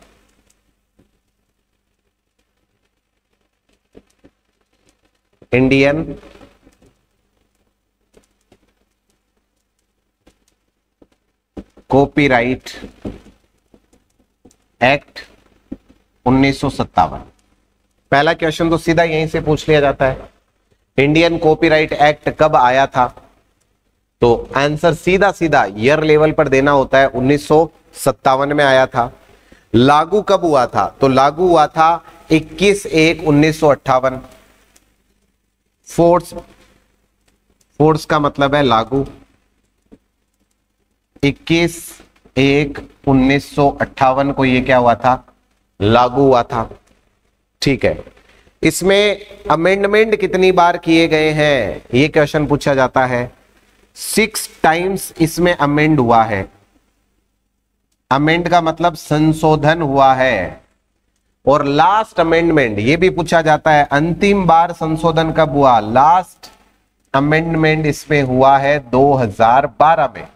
Indian copyright act 1957। पहला क्वेश्चन तो सीधा यहीं से पूछ लिया जाता है, इंडियन कॉपीराइट एक्ट कब आया था? तो आंसर सीधा सीधा ईयर लेवल पर देना होता है, 1957 में आया था। लागू कब हुआ था? तो लागू हुआ था 21/1/1958। फोर्स का मतलब है लागू। 21/1/1958 को ये क्या हुआ था? लागू हुआ था। ठीक है, इसमें अमेंडमेंट कितनी बार किए गए हैं ये क्वेश्चन पूछा जाता है। 6 टाइम्स इसमें अमेंड हुआ है। अमेंड का मतलब संशोधन हुआ है। और लास्ट अमेंडमेंट ये भी पूछा जाता है, अंतिम बार संशोधन कब हुआ? लास्ट अमेंडमेंट इसमें हुआ है 2012 में।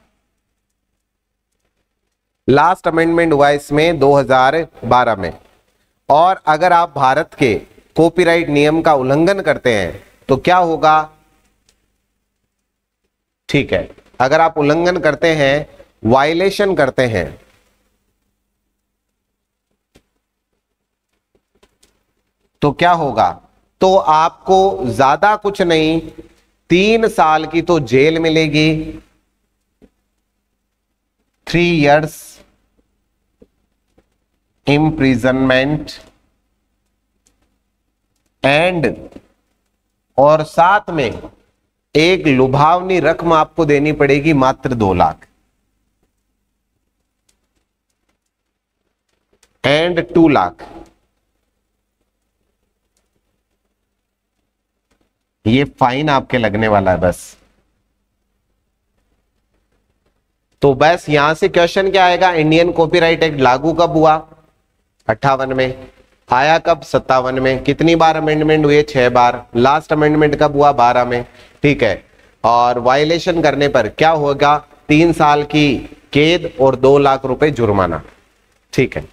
लास्ट अमेंडमेंट हुआ इसमें 2012 में। और अगर आप भारत के कॉपीराइट नियम का उल्लंघन करते हैं तो क्या होगा? ठीक है, अगर आप उल्लंघन करते हैं, वायलेशन करते हैं, तो क्या होगा? तो आपको ज्यादा कुछ नहीं, 3 साल की तो जेल मिलेगी, 3 years इम्प्रिजनमेंट एंड, और साथ में एक लुभावनी रकम आपको देनी पड़ेगी, मात्र 2 लाख एंड 2 लाख। ये फाइन आपके लगने वाला है बस। तो बस यहां से क्वेश्चन क्या आएगा? इंडियन कॉपीराइट एक्ट लागू कब हुआ? 58 में। आया कब? 57 में। कितनी बार अमेंडमेंट हुए? 6 बार। लास्ट अमेंडमेंट कब हुआ? 12 में। ठीक है, और वायलेशन करने पर क्या होगा? 3 साल की कैद और 2 लाख रुपए जुर्माना। ठीक है,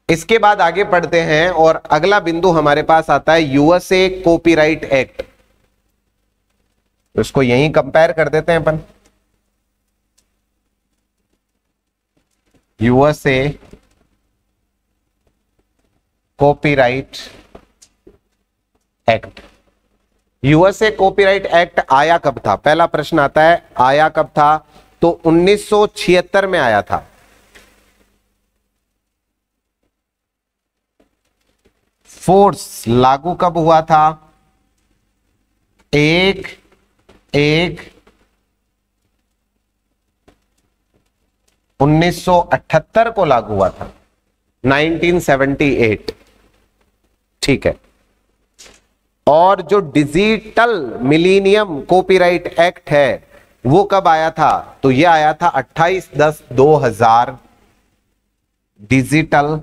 इसके बाद आगे पढ़ते हैं और अगला बिंदु हमारे पास आता है यूएसए कॉपीराइट एक्ट। इसको यहीं कंपेयर कर देते हैं अपन। USA copyright act. USA copyright act आया कब था? पहला प्रश्न आता है, आया कब था? तो 1976 में आया था। फोर्स लागू कब हुआ था? 1/1/1978 को लागू हुआ था, 1978। ठीक है, और जो डिजिटल मिलीनियम कॉपीराइट एक्ट है वो कब आया था? तो ये आया था 28/10/2000। डिजिटल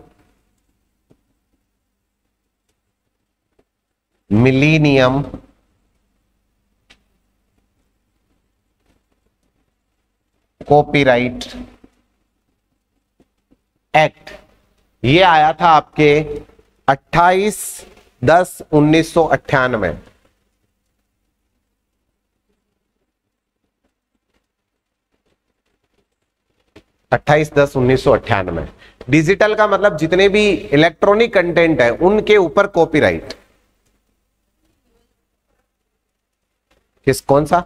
मिलीनियम कॉपीराइट एक्ट, ये आया था आपके 28/10/1998। 28/10/1998। डिजिटल का मतलब जितने भी इलेक्ट्रॉनिक कंटेंट है उनके ऊपर कॉपीराइट। कौन सा?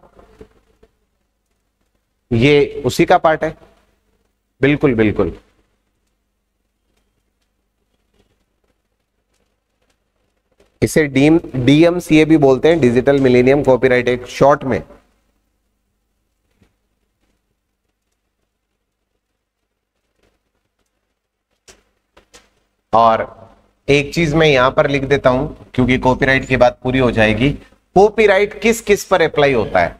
ये उसी का पार्ट है, बिल्कुल बिल्कुल। इसे डीएमसीए भी बोलते हैं, digital millennium copyright act short में। और एक चीज मैं यहां पर लिख देता हूं क्योंकि कॉपीराइट की बात पूरी हो जाएगी। कॉपीराइट किस किस पर अप्लाई होता है,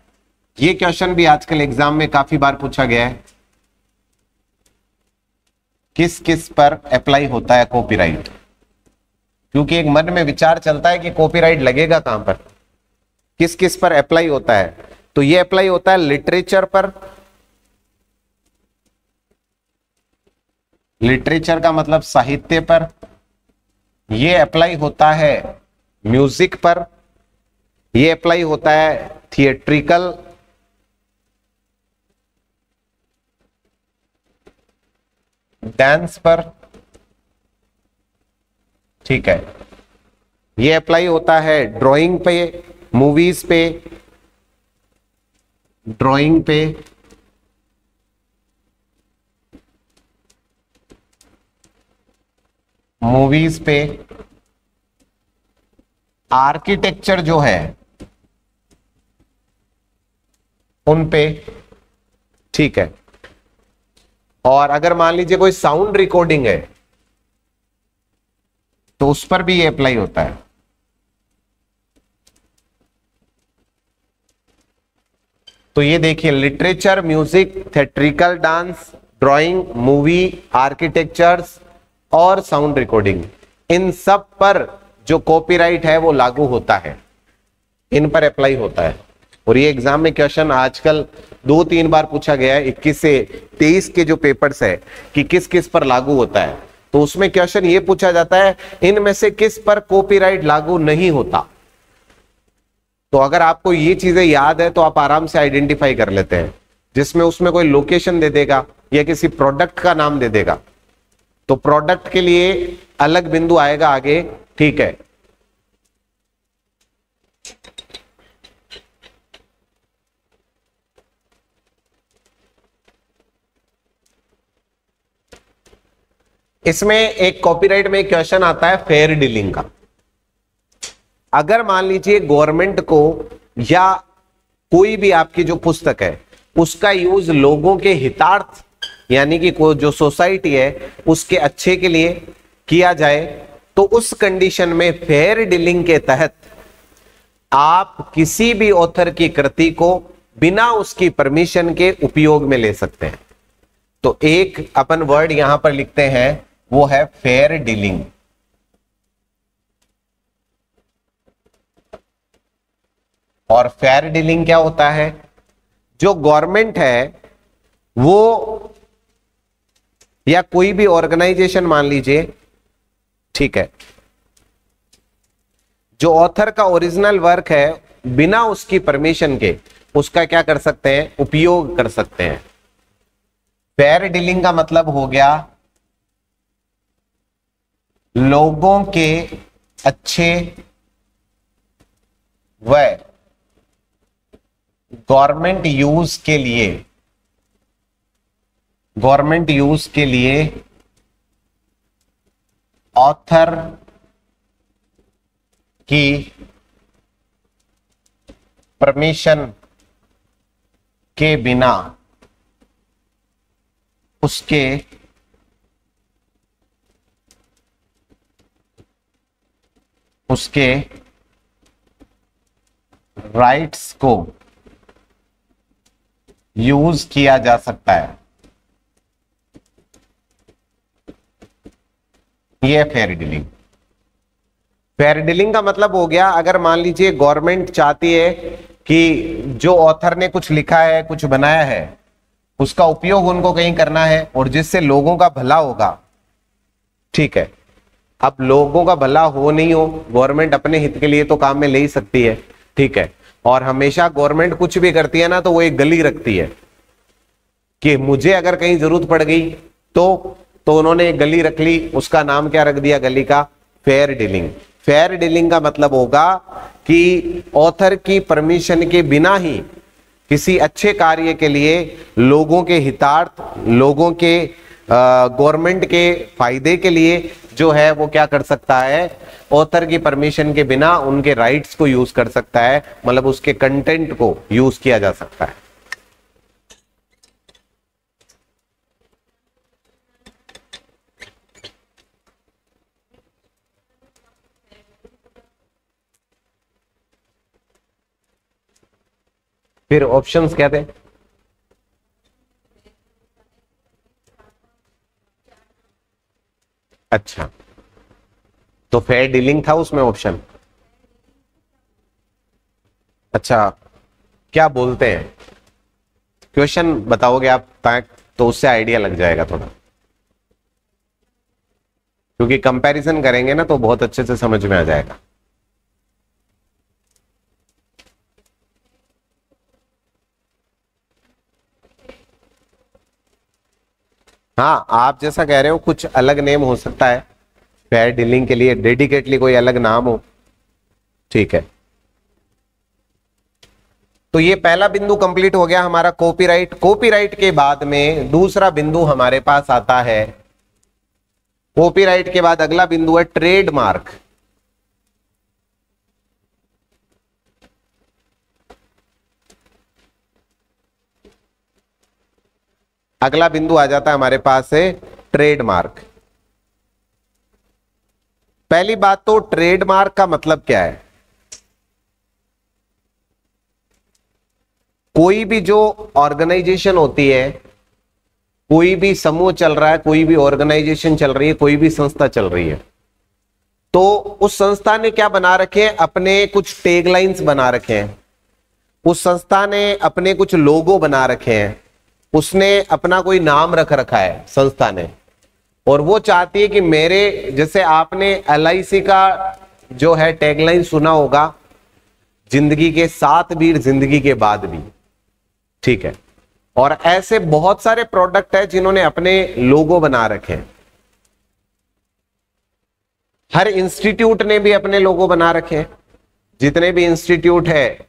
ये क्वेश्चन भी आजकल एग्जाम में काफी बार पूछा गया है। किस किस पर अप्लाई होता है कॉपीराइट, क्योंकि एक मन में विचार चलता है कि कॉपीराइट लगेगा कहां पर, किस किस पर अप्लाई होता है। तो ये अप्लाई होता है लिटरेचर पर। लिटरेचर का मतलब साहित्य पर। ये अप्लाई होता है म्यूजिक पर। ये अप्लाई होता है थिएट्रिकल, डांस पर, ठीक है। ये अप्लाई होता है ड्राइंग पे, मूवीज पे, ड्राइंग पे, मूवीज पे, आर्किटेक्चर जो है उन पे, ठीक है। और अगर मान लीजिए कोई साउंड रिकॉर्डिंग है तो उस पर भी ये अप्लाई होता है। तो ये देखिए, literature, music, theatrical, dance, drawing, movie, architectures और साउंड रिकॉर्डिंग, इन सब पर जो कॉपीराइट है वो लागू होता है, इन पर अप्लाई होता है। और ये एग्जाम में क्वेश्चन आजकल 2-3 बार पूछा गया है, 21 से 23 के जो पेपर्स है कि किस किस पर लागू होता है। तो उसमें क्वेश्चन ये पूछा जाता है इनमें से किस पर कॉपीराइट लागू नहीं होता। तो अगर आपको ये चीजें याद है तो आप आराम से आइडेंटिफाई कर लेते हैं, जिसमें उसमें कोई लोकेशन दे देगा या किसी प्रोडक्ट का नाम दे देगा तो प्रोडक्ट के लिए अलग बिंदु आएगा आगे, ठीक है। इसमें एक कॉपीराइट में एक क्वेश्चन आता है फेयर डीलिंग का। अगर मान लीजिए गवर्नमेंट को या कोई भी आपकी जो पुस्तक है उसका यूज लोगों के हितार्थ यानी कि जो सोसाइटी है उसके अच्छे के लिए किया जाए, तो उस कंडीशन में फेयर डीलिंग के तहत आप किसी भी ऑथर की कृति को बिना उसकी परमिशन के उपयोग में ले सकते हैं। तो एक अपन वर्ड यहां पर लिखते हैं, वो है फेयर डीलिंग। और फेयर डीलिंग क्या होता है? जो गवर्नमेंट है वो या कोई भी ऑर्गेनाइजेशन मान लीजिए, ठीक है, जो ऑथर का ओरिजिनल वर्क है बिना उसकी परमिशन के उसका क्या कर सकते हैं? उपयोग कर सकते हैं। फेयर डीलिंग का मतलब हो गया लोगों के अच्छे व गवर्नमेंट यूज के लिए ऑथर की परमिशन के बिना उसके राइट्स को यूज किया जा सकता है। यह फेयर डीलिंग। फेयर डीलिंग का मतलब हो गया, अगर मान लीजिए गवर्नमेंट चाहती है कि जो ऑथर ने कुछ लिखा है, कुछ बनाया है, उसका उपयोग उनको कहीं करना है और जिससे लोगों का भला होगा, ठीक है। अब लोगों का भला हो नहीं हो, गवर्नमेंट अपने हित के लिए तो काम में ले ही सकती है, ठीक है। और हमेशा गवर्नमेंट कुछ भी करती है ना तो वो एक गली रखती है कि मुझे अगर कहीं जरूरत पड़ गई तो उन्होंने एक गली रख ली, उसका नाम क्या रख दिया गली का? Fair dealing. फेयर डीलिंग का मतलब होगा कि ऑथर की परमिशन के बिना ही किसी अच्छे कार्य के लिए लोगों के हितार्थ, लोगों के गवर्नमेंट के फायदे के लिए जो है वो क्या कर सकता है? ऑथर की परमिशन के बिना उनके राइट्स को यूज कर सकता है, मतलब उसके कंटेंट को यूज किया जा सकता है। फिर ऑप्शंस क्या थे? अच्छा, तो फेयर डीलिंग था उसमें ऑप्शन। अच्छा, क्या बोलते हैं? क्वेश्चन बताओगे आप तो उससे आइडिया लग जाएगा थोड़ा, क्योंकि कंपैरिजन करेंगे ना तो बहुत अच्छे से समझ में आ जाएगा। हाँ, आप जैसा कह रहे हो कुछ अलग नेम हो सकता है, फेयर डीलिंग के लिए डेडिकेटली कोई अलग नाम हो, ठीक है। तो ये पहला बिंदु कंप्लीट हो गया हमारा कॉपीराइट। कॉपीराइट के बाद में दूसरा बिंदु हमारे पास आता है, कॉपीराइट के बाद अगला बिंदु है ट्रेडमार्क। अगला बिंदु आ जाता है हमारे पास है ट्रेडमार्क। पहली बात तो ट्रेडमार्क का मतलब क्या है? कोई भी जो ऑर्गेनाइजेशन होती है, कोई भी समूह चल रहा है, कोई भी ऑर्गेनाइजेशन चल रही है, कोई भी संस्था चल रही है, तो उस संस्था ने क्या बना रखे हैं? अपने कुछ टैगलाइंस बना रखे हैं, उस संस्था ने अपने कुछ लोगो बना रखे हैं, उसने अपना कोई नाम रख रखा है संस्था ने, और वो चाहती है कि मेरे, जैसे आपने LIC का जो है टैगलाइन सुना होगा, जिंदगी के साथ भी जिंदगी के बाद भी, ठीक है। और ऐसे बहुत सारे प्रोडक्ट है जिन्होंने अपने लोगो बना रखे हैं। हर इंस्टीट्यूट ने भी अपने लोगो बना रखे हैं, जितने भी इंस्टीट्यूट है।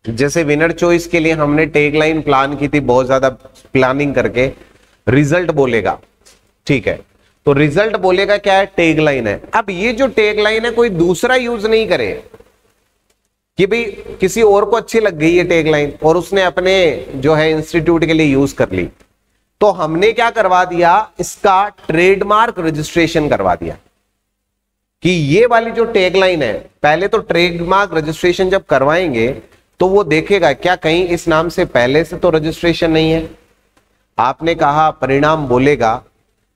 जैसे विनर चॉइस के लिए हमने टैगलाइन प्लान की थी, बहुत ज्यादा प्लानिंग करके, रिजल्ट बोलेगा, ठीक है। तो रिजल्ट बोलेगा क्या है? टैगलाइन है। अब ये जो टैगलाइन है कोई दूसरा यूज नहीं करे कि भाई किसी और को अच्छी लग गई ये टैगलाइन और उसने अपने जो है इंस्टीट्यूट के लिए यूज कर ली, तो हमने क्या करवा दिया? इसका ट्रेडमार्क रजिस्ट्रेशन करवा दिया कि ये वाली जो टैगलाइन है, पहले तो ट्रेडमार्क रजिस्ट्रेशन जब करवाएंगे तो वो देखेगा क्या कहीं इस नाम से पहले से तो रजिस्ट्रेशन नहीं है। आपने कहा परिणाम बोलेगा,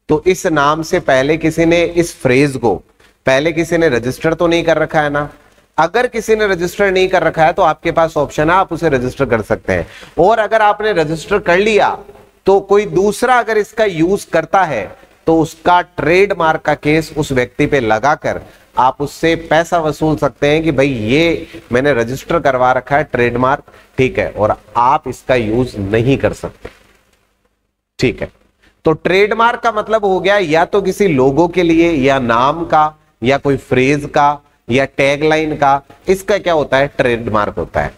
तो इस नाम से पहले किसी ने इस फ्रेज को पहले किसी ने रजिस्टर तो नहीं कर रखा है ना। अगर किसी ने रजिस्टर नहीं कर रखा है तो आपके पास ऑप्शन है, आप उसे रजिस्टर कर सकते हैं। और अगर आपने रजिस्टर कर लिया तो कोई दूसरा अगर इसका यूज करता है तो उसका ट्रेडमार्क का केस उस व्यक्ति पे लगाकर आप उससे पैसा वसूल सकते हैं कि भाई ये मैंने रजिस्टर करवा रखा है ट्रेडमार्क, ठीक है, और आप इसका यूज नहीं कर सकते, ठीक है। तो ट्रेडमार्क का मतलब हो गया या तो किसी लोगो के लिए, या नाम का, या कोई फ्रेज का, या टैगलाइन का, इसका क्या होता है? ट्रेडमार्क होता है।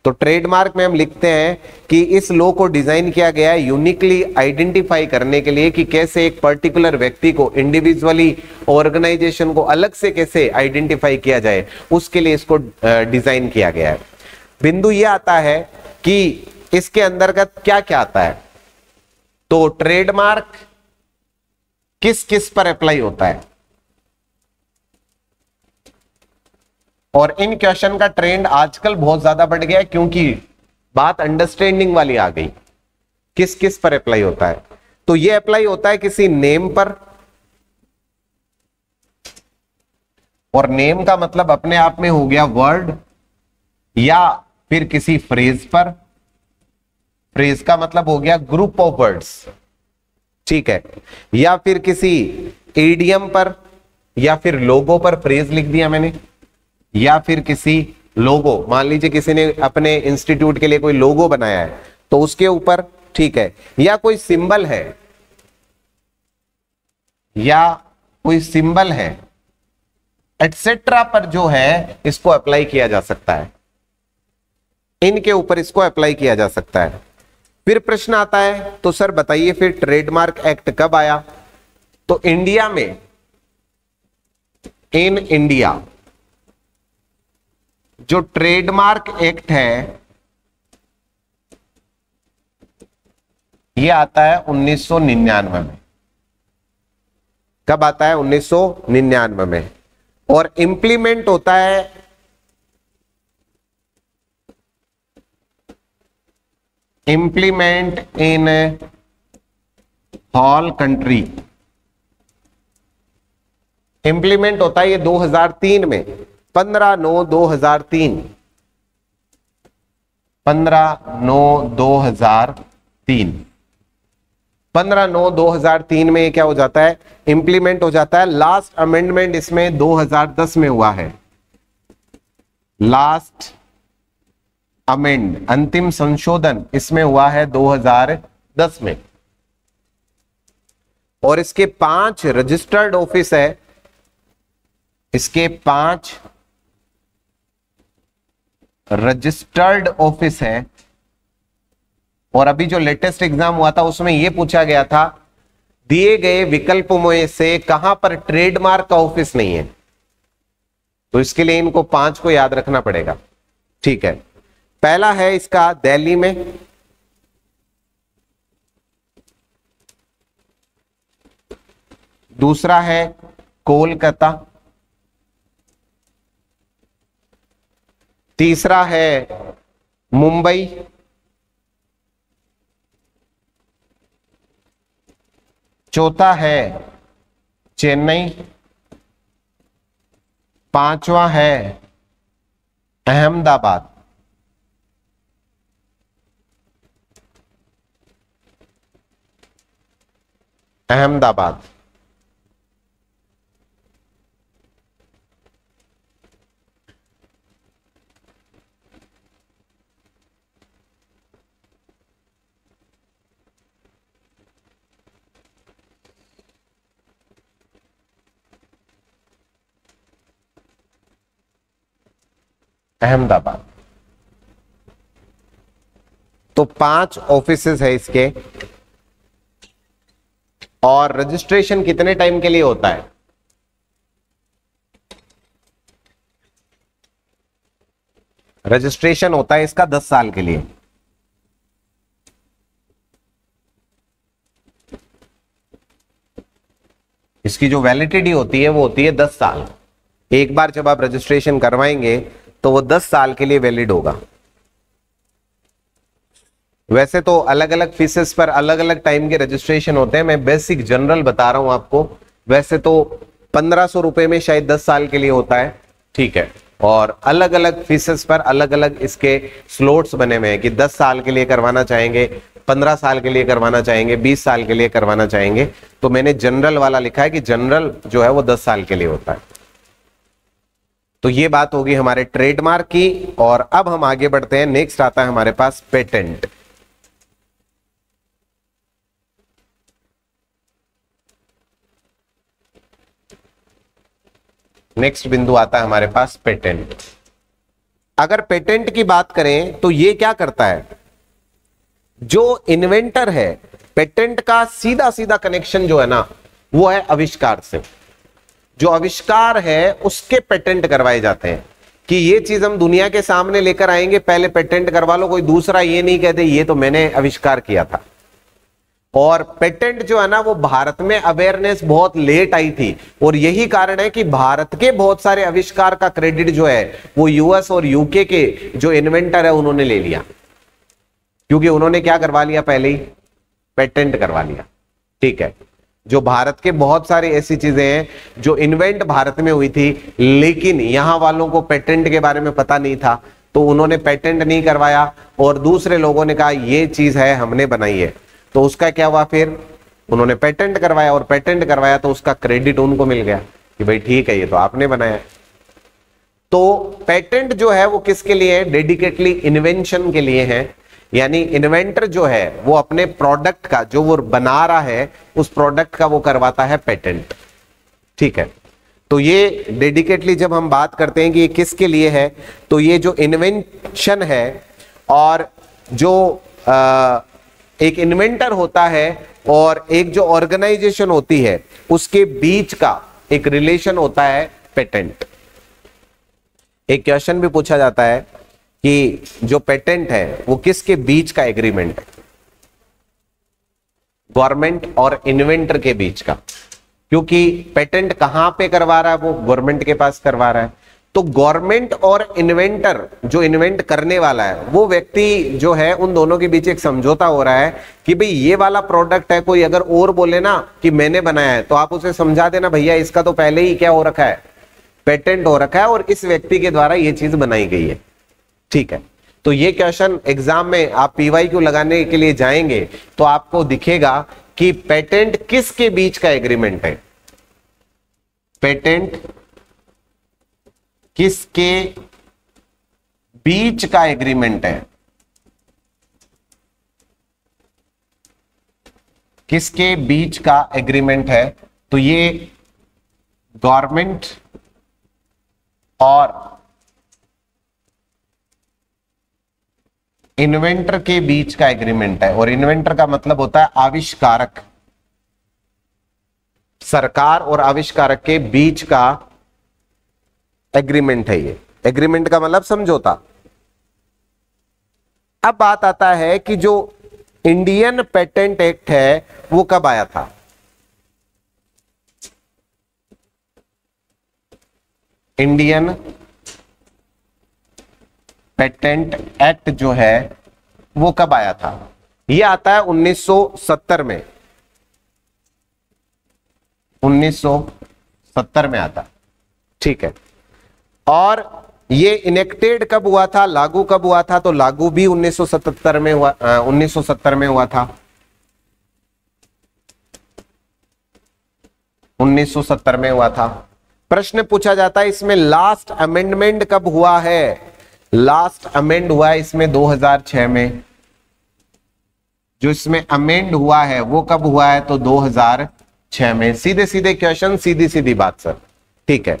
तो ट्रेडमार्क में हम लिखते हैं कि इस लो को डिजाइन किया गया है यूनिकली आइडेंटिफाई करने के लिए कि कैसे एक पर्टिकुलर व्यक्ति को इंडिविजुअली, ऑर्गेनाइजेशन को अलग से कैसे आइडेंटिफाई किया जाए, उसके लिए इसको डिजाइन किया गया है। बिंदु यह आता है कि इसके अंतर्गत क्या क्या आता है। तो ट्रेडमार्क किस किस पर अप्लाई होता है, और इन क्वेश्चन का ट्रेंड आजकल बहुत ज्यादा बढ़ गया है क्योंकि बात अंडरस्टैंडिंग वाली आ गई। किस किस पर अप्लाई होता है? तो ये अप्लाई होता है किसी नेम पर, और नेम का मतलब अपने आप में हो गया वर्ड, या फिर किसी फ्रेज पर, फ्रेज का मतलब हो गया ग्रुप ऑफ वर्ड्स, ठीक है, या फिर किसी इडियम पर या फिर लोगो पर फ्रेज लिख दिया मैंने, या फिर किसी लोगो, मान लीजिए किसी ने अपने इंस्टीट्यूट के लिए कोई लोगो बनाया है तो उसके ऊपर, ठीक है, या कोई सिंबल है, या कोई सिंबल है एटसेट्रा पर जो है इसको अप्लाई किया जा सकता है, इनके ऊपर इसको अप्लाई किया जा सकता है। फिर प्रश्न आता है तो सर बताइए फिर ट्रेडमार्क एक्ट कब आया? तो इंडिया में, इन इंडिया जो ट्रेडमार्क एक्ट है ये आता है 1999 में। कब आता है? 1999 में। और इंप्लीमेंट होता है implement in all country, implement होता है ये 2003 में, 15/9/2003, 15/9/2003, 15/9/2003 में क्या हो जाता है? इंप्लीमेंट हो जाता है। लास्ट अमेंडमेंट इसमें 2010 में हुआ है, लास्ट अमेंड, अंतिम संशोधन इसमें हुआ है 2010 में। और इसके 5 रजिस्टर्ड ऑफिस है, इसके 5 रजिस्टर्ड ऑफिस है। और अभी जो लेटेस्ट एग्जाम हुआ था उसमें यह पूछा गया था दिए गए विकल्पों में से कहां पर ट्रेडमार्क का ऑफिस नहीं है, तो इसके लिए इनको 5 को याद रखना पड़ेगा, ठीक है। पहला है इसका दिल्ली में, दूसरा है कोलकाता, तीसरा है मुंबई, चौथा है चेन्नई, पांचवा है अहमदाबाद, अहमदाबाद, अहमदाबाद। तो 5 ऑफिसेस है इसके। और रजिस्ट्रेशन कितने टाइम के लिए होता है? रजिस्ट्रेशन होता है इसका 10 साल के लिए। इसकी जो वैलिडिटी होती है वो होती है 10 साल। एक बार जब आप रजिस्ट्रेशन करवाएंगे तो वो 10 साल के लिए वैलिड होगा। वैसे तो अलग अलग फीसेस पर अलग अलग टाइम के रजिस्ट्रेशन होते हैं, मैं बेसिक जनरल बता रहा हूं आपको। वैसे तो 1500 रुपए में शायद 10 साल के लिए होता है, ठीक है। और अलग अलग फीसेस पर अलग अलग इसके स्लॉट्स बने हुए हैं कि 10 साल के लिए करवाना चाहेंगे, 15 साल के लिए करवाना चाहेंगे, 20 साल के लिए करवाना चाहेंगे। तो मैंने जनरल वाला लिखा है कि जनरल जो है वो 10 साल के लिए होता है। तो ये बात होगी हमारे ट्रेडमार्क की। और अब हम आगे बढ़ते हैं, नेक्स्ट आता है हमारे पास पेटेंट। नेक्स्ट बिंदु आता है हमारे पास पेटेंट। अगर पेटेंट की बात करें तो ये क्या करता है? जो इन्वेंटर है, पेटेंट का सीधा सीधा कनेक्शन जो है ना वो है आविष्कार से। जो आविष्कार है उसके पेटेंट करवाए जाते हैं कि ये चीज हम दुनिया के सामने लेकर आएंगे, पहले पेटेंट करवा लो। कोई दूसरा ये नहीं कहते ये तो मैंने आविष्कार किया था। और पेटेंट जो है ना वो भारत में अवेयरनेस बहुत लेट आई थी, और यही कारण है कि भारत के बहुत सारे आविष्कार का क्रेडिट जो है वो यूएस और यूके के जो इन्वेंटर है उन्होंने ले लिया, क्योंकि उन्होंने क्या करवा लिया? पहले ही पेटेंट करवा लिया, ठीक है। जो भारत के बहुत सारी ऐसी चीजें हैं जो इन्वेंट भारत में हुई थी, लेकिन यहां वालों को पेटेंट के बारे में पता नहीं था, तो उन्होंने पेटेंट नहीं करवाया और दूसरे लोगों ने कहा ये चीज है हमने बनाई है, तो उसका क्या हुआ, फिर उन्होंने पेटेंट करवाया और पेटेंट करवाया तो उसका क्रेडिट उनको मिल गया कि भाई ठीक है ये तो आपने बनाया। तो पेटेंट जो है वो किसके लिए है, डेडिकेटली इन्वेंशन के लिए है, यानी इन्वेंटर जो है वो अपने प्रोडक्ट का जो वो बना रहा है उस प्रोडक्ट का वो करवाता है पेटेंट। ठीक है, तो ये डेडिकेटली जब हम बात करते हैं कि ये किसके लिए है, तो ये जो इन्वेंशन है और जो एक इन्वेंटर होता है और एक जो ऑर्गेनाइजेशन होती है उसके बीच का एक रिलेशन होता है पेटेंट। एक क्वेश्चन भी पूछा जाता है कि जो पेटेंट है वो किसके बीच का एग्रीमेंट है, गवर्नमेंट और इन्वेंटर के बीच का, क्योंकि पेटेंट कहां पे करवा रहा है, वो गवर्नमेंट के पास करवा रहा है। तो गवर्नमेंट और इन्वेंटर, जो इन्वेंट करने वाला है वो व्यक्ति जो है, उन दोनों के बीच एक समझौता हो रहा है कि भाई ये वाला प्रोडक्ट है, कोई अगर और बोले ना कि मैंने बनाया है तो आप उसे समझा देना भैया इसका तो पहले ही क्या हो रखा है, पेटेंट हो रखा है और इस व्यक्ति के द्वारा ये चीज बनाई गई है। ठीक है, तो ये क्वेश्चन एग्जाम में आप PYQ लगाने के लिए जाएंगे तो आपको दिखेगा कि पेटेंट किसके बीच का एग्रीमेंट है, पेटेंट किसके बीच का एग्रीमेंट है, किसके बीच का एग्रीमेंट है। तो ये गवर्नमेंट और इन्वेंटर के बीच का एग्रीमेंट है, और इन्वेंटर का मतलब होता है आविष्कारक, सरकार और आविष्कारक के बीच का एग्रीमेंट है ये। एग्रीमेंट का मतलब समझौता। अब बात आता है कि जो इंडियन पेटेंट एक्ट है वो कब आया था। इंडियन पेटेंट एक्ट जो है वो कब आया था, ये आता है 1970 में, 1970 में आता। ठीक है, और ये इनेक्टेड कब हुआ था, लागू कब हुआ था, तो लागू भी 1977 में हुआ, 1970 में हुआ था, 1970 में हुआ था। प्रश्न पूछा जाता है इसमें लास्ट अमेंडमेंट कब हुआ है, लास्ट अमेंड हुआ है इसमें 2006 में, जो इसमें अमेंड हुआ है वो कब हुआ है, तो 2006 में। सीधे सीधे क्वेश्चन, सीधी सीधी बात सर। ठीक है,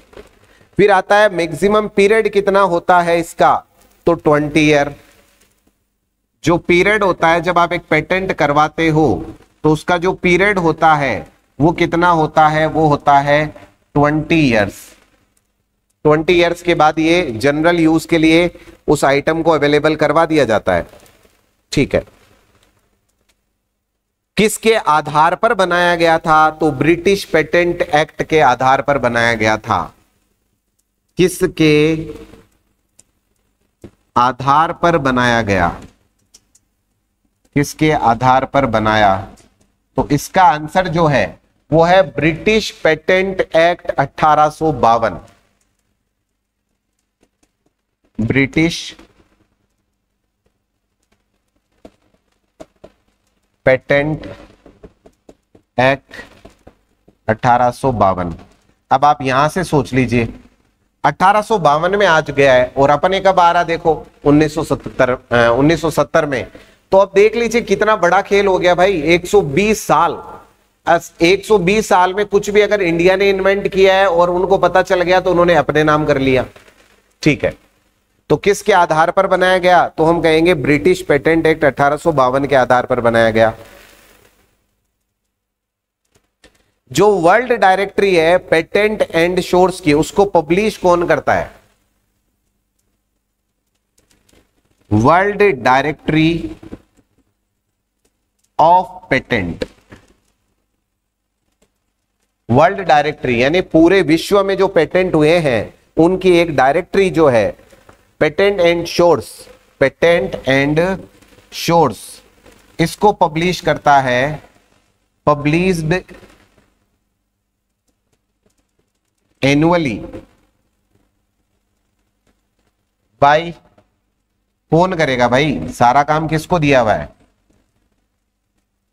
फिर आता है मैक्सिमम पीरियड कितना होता है इसका, तो 20 ईयर। जो पीरियड होता है जब आप एक पेटेंट करवाते हो तो उसका जो पीरियड होता है वो कितना होता है, वो होता है 20 ईयर्स। 20 ईयर्स के बाद ये जनरल यूज के लिए उस आइटम को अवेलेबल करवा दिया जाता है। ठीक है, किसके आधार पर बनाया गया था, तो ब्रिटिश पेटेंट एक्ट के आधार पर बनाया गया था। किसके आधार पर बनाया गया, किसके आधार पर बनाया, तो इसका आंसर जो है वो है British patent act 1852। British patent act 1852। अब आप यहां से सोच लीजिए 1852 में आज गया है और अपने कब आ रहा, देखो 1970 में। तो अब देख लीजिए कितना बड़ा खेल हो गया भाई, 120 साल। 120 साल में कुछ भी अगर इंडिया ने इन्वेंट किया है और उनको पता चल गया तो उन्होंने अपने नाम कर लिया। ठीक है, तो किसके आधार पर बनाया गया, तो हम कहेंगे ब्रिटिश पेटेंट एक्ट 1852 के आधार पर बनाया गया। जो वर्ल्ड डायरेक्टरी है पेटेंट एंड शोर्स की, उसको पब्लिश कौन करता है, world directory of patent. World directory यानी पूरे विश्व में जो पेटेंट हुए हैं उनकी एक डायरेक्टरी जो है patent and shores, patent and shores, इसको पब्लिश करता है, पब्लिश्ड एनुअली बाय कौन करेगा भाई? सारा काम किसको दिया हुआ है?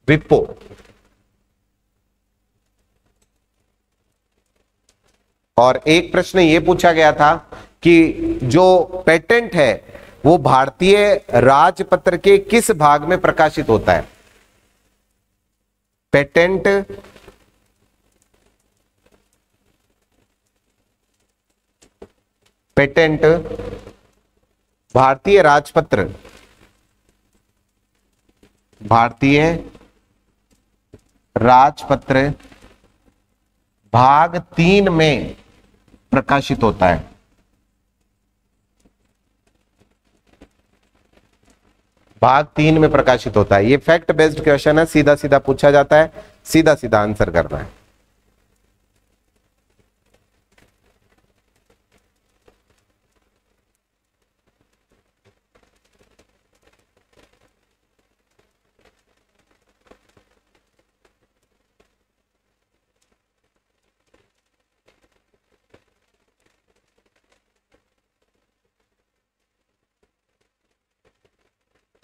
विप्रो। और एक प्रश्न ये पूछा गया था कि जो पेटेंट है वो भारतीय राजपत्र के किस भाग में प्रकाशित होता है? पेटेंट पेटेंट भारतीय राजपत्र, भारतीय राजपत्र भाग 3 में प्रकाशित होता है। भाग 3 में प्रकाशित होता है। ये फैक्ट बेस्ड क्वेश्चन है, सीधा सीधा पूछा जाता है, सीधा सीधा आंसर करना है।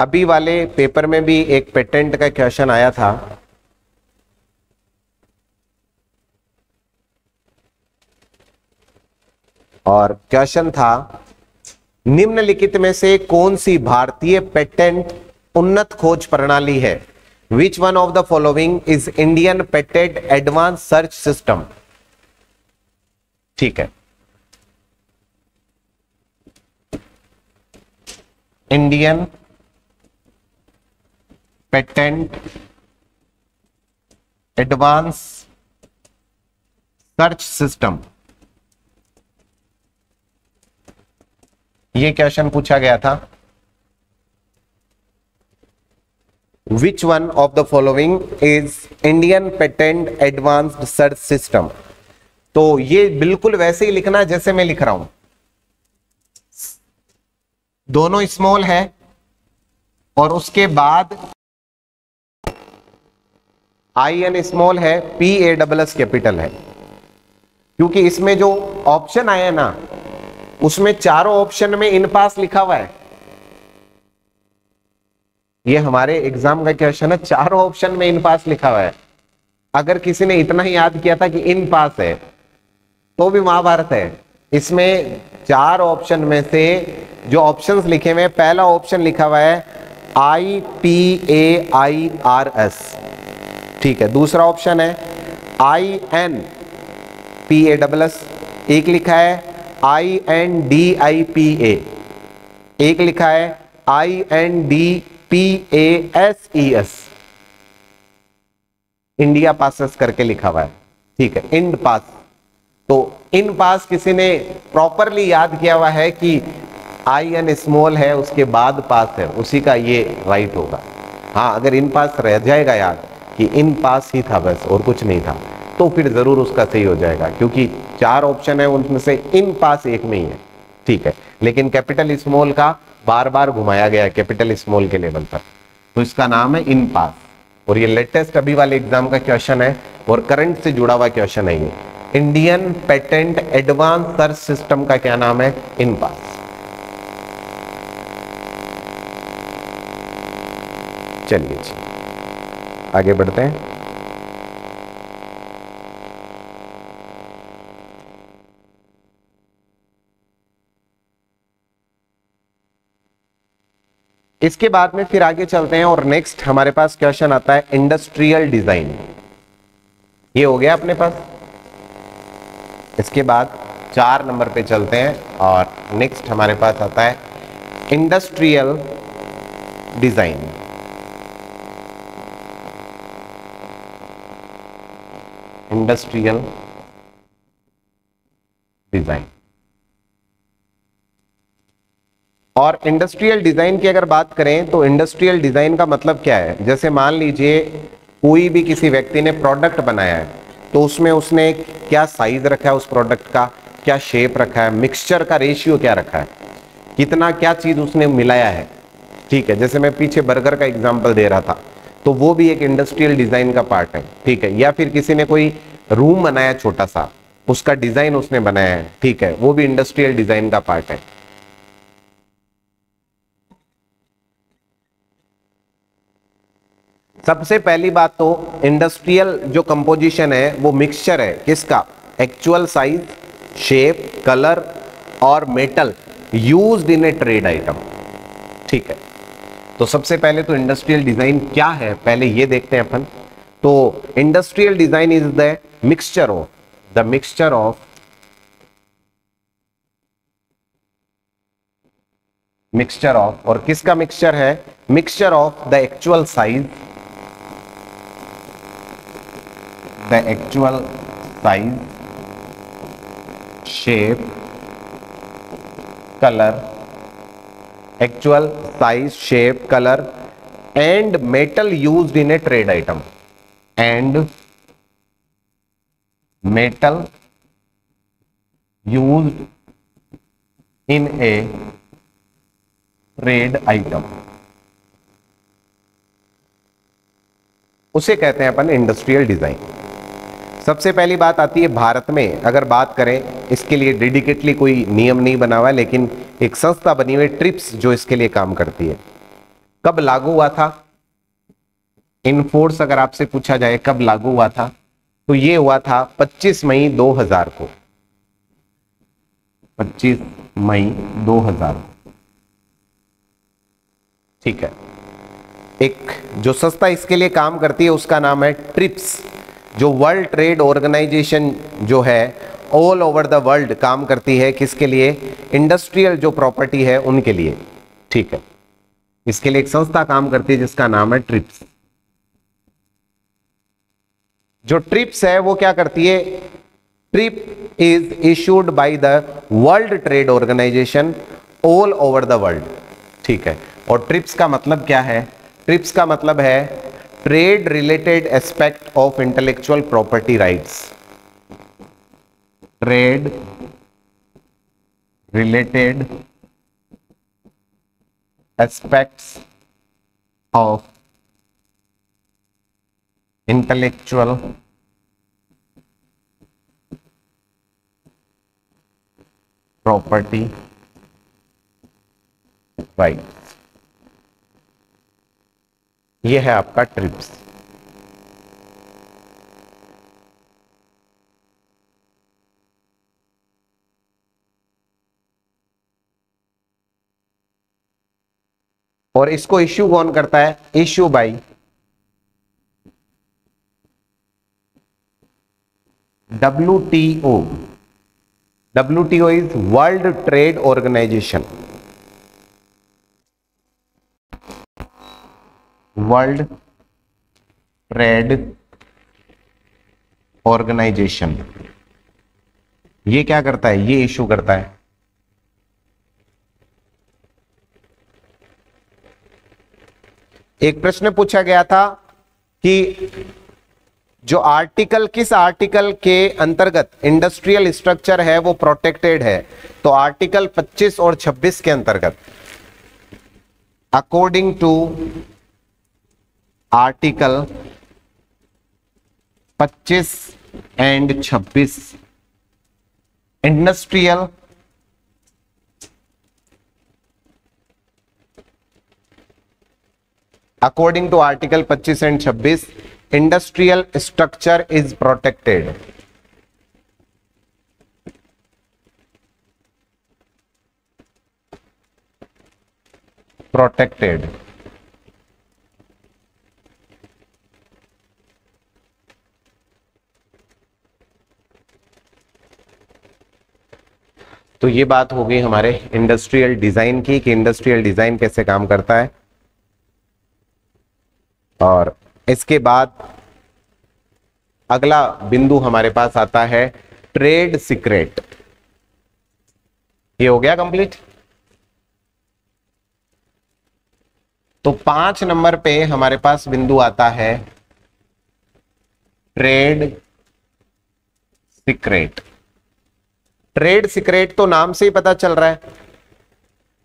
अभी वाले पेपर में भी एक पेटेंट का क्वेश्चन आया था। और क्वेश्चन था, निम्नलिखित में से कौन सी भारतीय पेटेंट उन्नत खोज प्रणाली है? Which one of the following is Indian patent advance search system? ठीक है, Indian patent advance search system, ये क्वेश्चन पूछा गया था। Which one of the following is Indian patent advanced search system? तो ये बिल्कुल वैसे ही लिखना है जैसे मैं लिख रहा हूं, दोनों स्मॉल है और उसके बाद IN स्मॉल है, PASS कैपिटल है। क्योंकि इसमें जो ऑप्शन आया ना, उसमें चारों ऑप्शन में इन पास लिखा हुआ है। ये हमारे एग्जाम का क्वेश्चन है, चारों ऑप्शन में इन पास लिखा हुआ है। अगर किसी ने इतना ही याद किया था कि इन पास है तो भी महाभारत है। इसमें 4 ऑप्शन में से जो ऑप्शंस लिखे हुए हैं, पहला ऑप्शन लिखा हुआ है IPAIRS, ठीक है। दूसरा ऑप्शन है INPASS, एक लिखा है INDIPA, एक लिखा है INDPASES, इंडिया पासेस करके लिखा हुआ है, ठीक है, इंड पास। तो इन पास किसी ने प्रॉपरली याद किया हुआ है कि IN स्मॉल है उसके बाद पास है, उसी का ये राइट होगा। हाँ, अगर इन पास रह जाएगा याद कि इन पास ही था बस और कुछ नहीं था, तो फिर जरूर उसका सही हो जाएगा, क्योंकि 4 ऑप्शन है उनमें से इन पास एक में ही है, ठीक है। लेकिन कैपिटल स्मॉल का बार बार घुमाया गया है कैपिटल स्मॉल के लेवल पर, तो इसका नाम है इन पास। और ये लेटेस्ट अभी वाले एग्जाम का क्वेश्चन है और करंट से जुड़ा हुआ क्वेश्चन है। ये Indian patent advance search system का क्या नाम है? इन पास। चलिए जी, आगे बढ़ते हैं। इसके बाद में फिर आगे चलते हैं और नेक्स्ट हमारे पास क्वेश्चन आता है इंडस्ट्रियल डिजाइन। ये हो गया अपने पास। इसके बाद 4 नंबर पे चलते हैं और नेक्स्ट हमारे पास आता है इंडस्ट्रियल डिजाइन। Industrial design. और इंडस्ट्रियल डिजाइन की अगर बात करें तो इंडस्ट्रियल डिजाइन का मतलब क्या है? जैसे मान लीजिए कोई भी किसी व्यक्ति ने प्रोडक्ट बनाया है, तो उसमें उसने क्या साइज रखा है, उस प्रोडक्ट का क्या शेप रखा है, मिक्सचर का रेशियो क्या रखा है, कितना क्या चीज उसने मिलाया है, ठीक है। जैसे मैं पीछे बर्गर का एग्जांपल दे रहा था, तो वो भी एक इंडस्ट्रियल डिजाइन का पार्ट है, ठीक है। या फिर किसी ने कोई रूम बनाया छोटा सा, उसका डिजाइन उसने बनाया है, ठीक है, वो भी इंडस्ट्रियल डिजाइन का पार्ट है। सबसे पहली बात तो इंडस्ट्रियल जो कंपोजिशन है वो मिक्सचर है किसका, एक्चुअल साइज, शेप, कलर और metal used in A trade item. ठीक है, तो सबसे पहले तो इंडस्ट्रियल डिजाइन क्या है पहले ये देखते हैं अपन। तो industrial design is the mixture of और किसका मिक्सचर है, mixture of the actual size, shape, colour, actual size, shape, colour and metal used in A trade item, trade item, उसे कहते हैं अपन इंडस्ट्रियल डिजाइन। सबसे पहली बात आती है भारत में, अगर बात करें इसके लिए डेडिकेटली कोई नियम नहीं बना हुआ है, लेकिन एक संस्था बनी हुई ट्रिप्स जो इसके लिए काम करती है। कब लागू हुआ था, इन फोर्स अगर आपसे पूछा जाए कब लागू हुआ था, तो ये हुआ था 25 मई 2000 को, 25 मई 2000। ठीक है, एक जो संस्था इसके लिए काम करती है उसका नाम है ट्रिप्स, जो वर्ल्ड ट्रेड ऑर्गेनाइजेशन जो है ऑल ओवर द वर्ल्ड काम करती है किसके लिए, इंडस्ट्रियल जो प्रॉपर्टी है उनके लिए। ठीक है, इसके लिए एक संस्था काम करती है जिसका नाम है ट्रिप्स। जो ट्रिप्स है वो क्या करती है, trip is issued by the world trade organization all over the world. ठीक है, और ट्रिप्स का मतलब क्या है, ट्रिप्स का मतलब है trade related aspect of intellectual property rights, trade related aspects of intellectual property right, ये है आपका ट्रिप्स। और इसको इश्यू कौन करता है, issue by WTO। WTO is world trade organization, world trade organization. ये क्या करता है, ये इश्यू करता है। एक प्रश्न पूछा गया था कि जो आर्टिकल, किस आर्टिकल के अंतर्गत इंडस्ट्रियल स्ट्रक्चर है वो प्रोटेक्टेड है, तो आर्टिकल 25 और 26 के अंतर्गत, according to article 25 and 26 industrial according to article 25 and 26 industrial structure is protected. तो ये बात हो गई हमारे इंडस्ट्रियल डिजाइन की कि इंडस्ट्रियल डिजाइन कैसे काम करता है। और इसके बाद अगला बिंदु हमारे पास आता है ट्रेड सीक्रेट। ये हो गया कंप्लीट। तो 5 नंबर पे हमारे पास बिंदु आता है ट्रेड सीक्रेट। ट्रेड सीक्रेट तो नाम से ही पता चल रहा है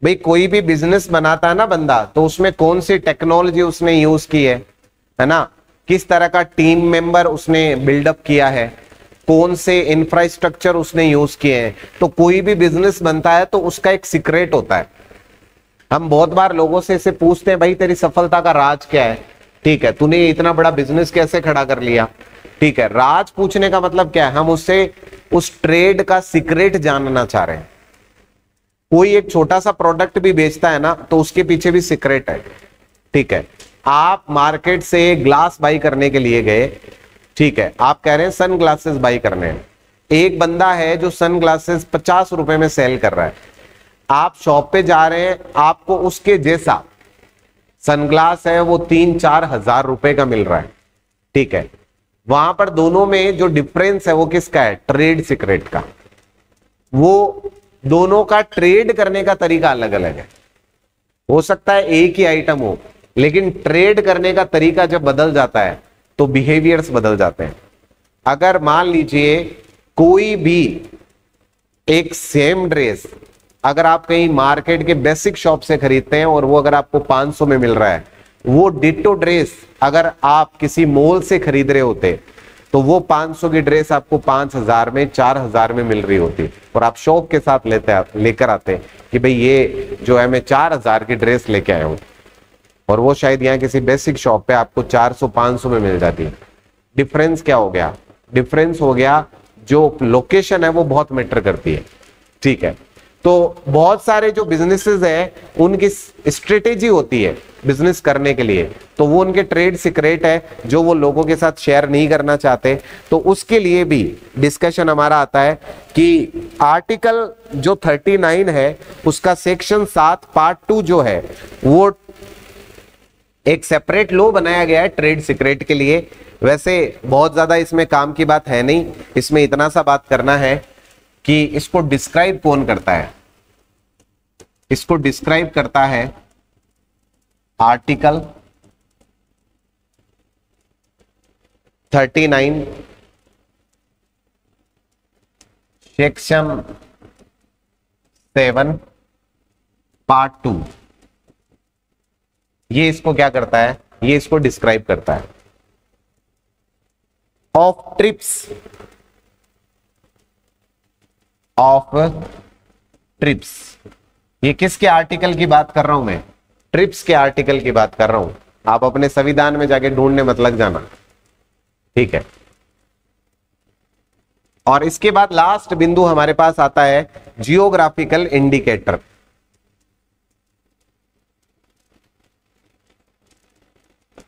भाई, कोई भी बिजनेस बनाता है ना बंदा, तो उसमें कौन सी टेक्नोलॉजी उसने यूज की है ना, किस तरह का टीम मेंबर उसने बिल्डअप किया है, कौन से इंफ्रास्ट्रक्चर उसने यूज किए हैं। तो कोई भी बिजनेस बनता है तो उसका एक सीक्रेट होता है। हम बहुत बार लोगों से इसे पूछते हैं भाई तेरी सफलता का राज क्या है, ठीक है, तूने इतना बड़ा बिजनेस कैसे खड़ा कर लिया। ठीक है, राज पूछने का मतलब क्या है, हम उससे उस ट्रेड का सीक्रेट जानना चाह रहे हैं। कोई एक छोटा सा प्रोडक्ट भी बेचता है ना, तो उसके पीछे भी सीक्रेट है। ठीक है, आप मार्केट से ग्लास बाई करने के लिए गए, ठीक है, आप कह रहे हैं सन ग्लासेस बाई करने हैं। एक बंदा है जो सन ग्लासेस 50 रुपए में सेल कर रहा है, आप शॉप पे जा रहे हैं, आपको उसके जैसा सनग्लास है वो 3-4 हजार रुपए का मिल रहा है। ठीक है, वहां पर दोनों में जो डिफरेंस है वो किसका है, ट्रेड सीक्रेट का। वो दोनों का ट्रेड करने का तरीका अलग अलग है। हो सकता है एक ही आइटम हो, लेकिन ट्रेड करने का तरीका जब बदल जाता है तो बिहेवियर्स बदल जाते हैं। अगर मान लीजिए कोई भी एक सेम ड्रेस अगर आप कहीं मार्केट के बेसिक शॉप से खरीदते हैं और वो अगर आपको 500 में मिल रहा है, वो डिट्टो ड्रेस अगर आप किसी मॉल से खरीद रहे होते तो वो 500 की ड्रेस आपको 5000 में 4000 में मिल रही होती, और आप शौक के साथ लेकर आते कि भाई ये जो है मैं 4000 की ड्रेस लेके आया हूं, और वो शायद यहाँ किसी बेसिक शॉप पे आपको 400-500 में मिल जाती है। डिफरेंस क्या हो गया, डिफरेंस हो गया जो लोकेशन है वो बहुत मैटर करती है। ठीक है, तो बहुत सारे जो बिजनेसेस हैं उनकी स्ट्रेटेजी होती है बिजनेस करने के लिए, तो वो उनके ट्रेड सीक्रेट है जो वो लोगों के साथ शेयर नहीं करना चाहते। तो उसके लिए भी डिस्कशन हमारा आता है कि आर्टिकल जो 39 है उसका सेक्शन 7 पार्ट 2 जो है वो एक सेपरेट लॉ बनाया गया है ट्रेड सीक्रेट के लिए। वैसे बहुत ज्यादा इसमें काम की बात है नहीं, इसमें इतना सा बात करना है कि इसको डिस्क्राइब कौन करता है। इसको डिस्क्राइब करता है आर्टिकल 39 सेक्शन 7 पार्ट 2। ये इसको क्या करता है, ये इसको डिस्क्राइब करता है। ऑफ ट्रिप्स, ऑफ ट्रिप्स, ये किसके आर्टिकल की बात कर रहा हूं मैं, ट्रिप्स के आर्टिकल की बात कर रहा हूं। आप अपने संविधान में जाके ढूंढने मत लग जाना। ठीक है, और इसके बाद लास्ट बिंदु हमारे पास आता है geographical indicator.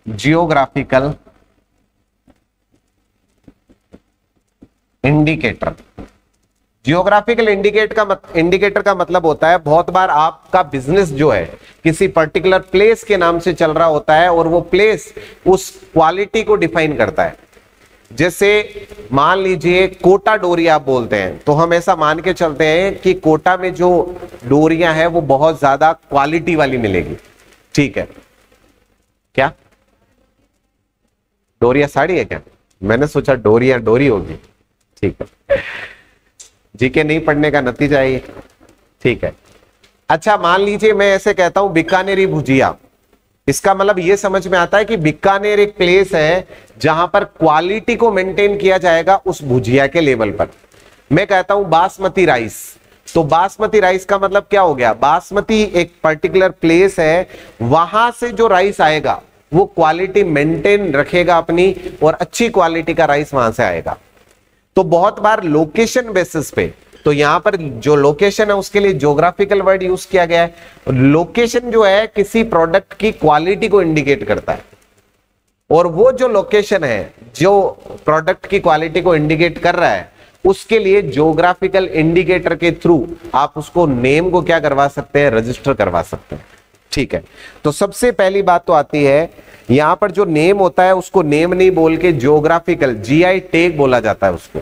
Geographical indicator, geographical indicator का मतलब होता है, बहुत बार आपका बिजनेस जो है किसी पर्टिकुलर प्लेस के नाम से चल रहा होता है और वो प्लेस उस क्वालिटी को डिफाइन करता है। जैसे मान लीजिए कोटा डोरी आप बोलते हैं, तो हम ऐसा मान के चलते हैं कि कोटा में जो डोरियां हैं वो बहुत ज्यादा क्वालिटी वाली मिलेगी। ठीक है, क्या डोरिया साड़ी है क्या, मैंने सोचा डोरिया डोरी होगी। ठीक है, जीके नहीं पढ़ने का नतीजा है ये। ठीक है, अच्छा मान लीजिए मैं ऐसे कहता हूं बीकानेरी भुजिया, इसका मतलब ये समझ में आता है कि बीकानेर एक प्लेस है जहां पर क्वालिटी को मेंटेन किया जाएगा उस भुजिया के लेवल पर। मैं कहता हूं बासमती राइस, तो बासमती राइस का मतलब क्या हो गया, बासमती एक पर्टिकुलर प्लेस है, वहां से जो राइस आएगा वो क्वालिटी मेंटेन रखेगा अपनी, और अच्छी क्वालिटी का राइस वहां से आएगा। तो बहुत बार लोकेशन बेसिस पे, तो यहां पर जो लोकेशन है उसके लिए ज्योग्राफिकल वर्ड यूज किया गया है। लोकेशन जो है किसी प्रोडक्ट की क्वालिटी को इंडिकेट करता है, और वो जो लोकेशन है जो प्रोडक्ट की क्वालिटी को इंडिकेट कर रहा है उसके लिए ज्योग्राफिकल इंडिकेटर के थ्रू आप उसको नेम को क्या करवा सकते हैं, रजिस्टर करवा सकते हैं। ठीक है, तो सबसे पहली बात तो आती है यहां पर जो नेम होता है उसको नेम नहीं बोल के ज्योग्राफिकल जीआई टैग बोला जाता है।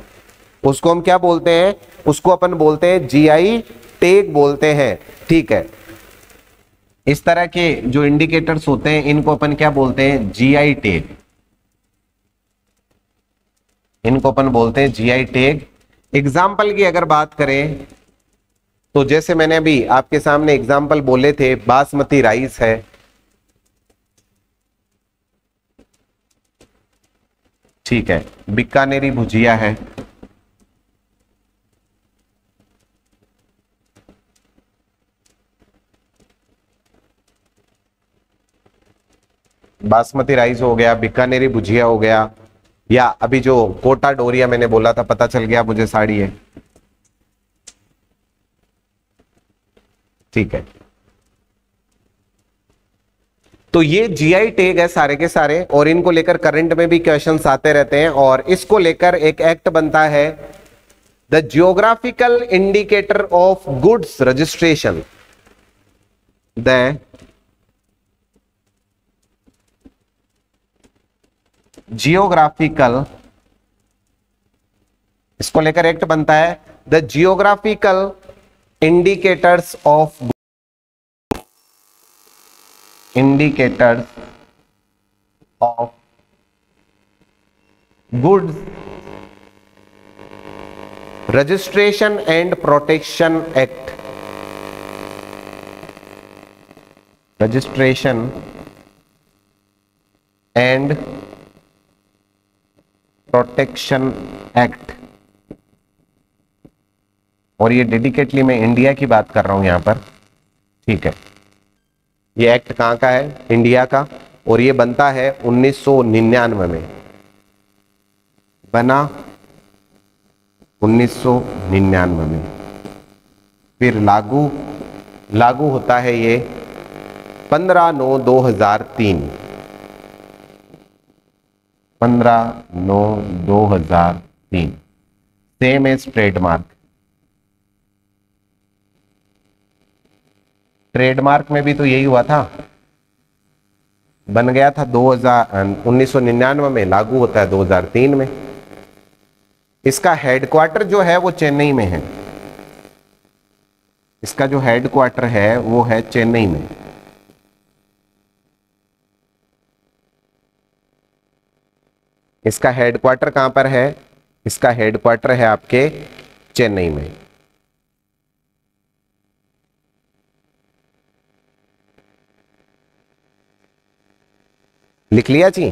उसको हम क्या बोलते हैं, उसको अपन बोलते हैं जीआई टैग बोलते हैं। ठीक है, इस तरह के जो इंडिकेटर्स होते हैं इनको अपन क्या बोलते हैं, जीआई टैग, इनको अपन बोलते हैं जीआई टैग। एग्जाम्पल की अगर बात करें तो जैसे मैंने अभी आपके सामने एग्जाम्पल बोले थे, बासमती राइस है, ठीक है, बीकानेरी भुजिया है, बासमती राइस हो गया, बीकानेरी भुजिया हो गया, या अभी जो कोटा डोरिया मैंने बोला था, पता चल गया मुझे साड़ी है। ठीक है, तो ये जीआई टैग है सारे के सारे, और इनको लेकर करंट में भी क्वेश्चंस आते रहते हैं। और इसको लेकर एक एक्ट बनता है, the geographical indicator of goods registration, the geographical, इसको लेकर एक्ट बनता है, the geographical indicators of goods registration and protection act, registration and protection act. और ये डेडिकेटली मैं इंडिया की बात कर रहा हूं यहां पर। ठीक है, ये एक्ट कहां का है? इंडिया का, और ये बनता है 1999 में, बना 1999 में, फिर लागू होता है ये 15/9/2003, 15/9/2003। सेम एज ट्रेडमार्क, ट्रेडमार्क में भी तो यही हुआ था, बन गया था 1999 में, लागू होता है 2003 में। इसका हेडक्वार्टर जो है वो चेन्नई में है, इसका जो हेडक्वार्टर है वो है चेन्नई में। इसका हेडक्वार्टर कहां पर है? इसका हेडक्वार्टर है आपके चेन्नई में। लिख लिया जी?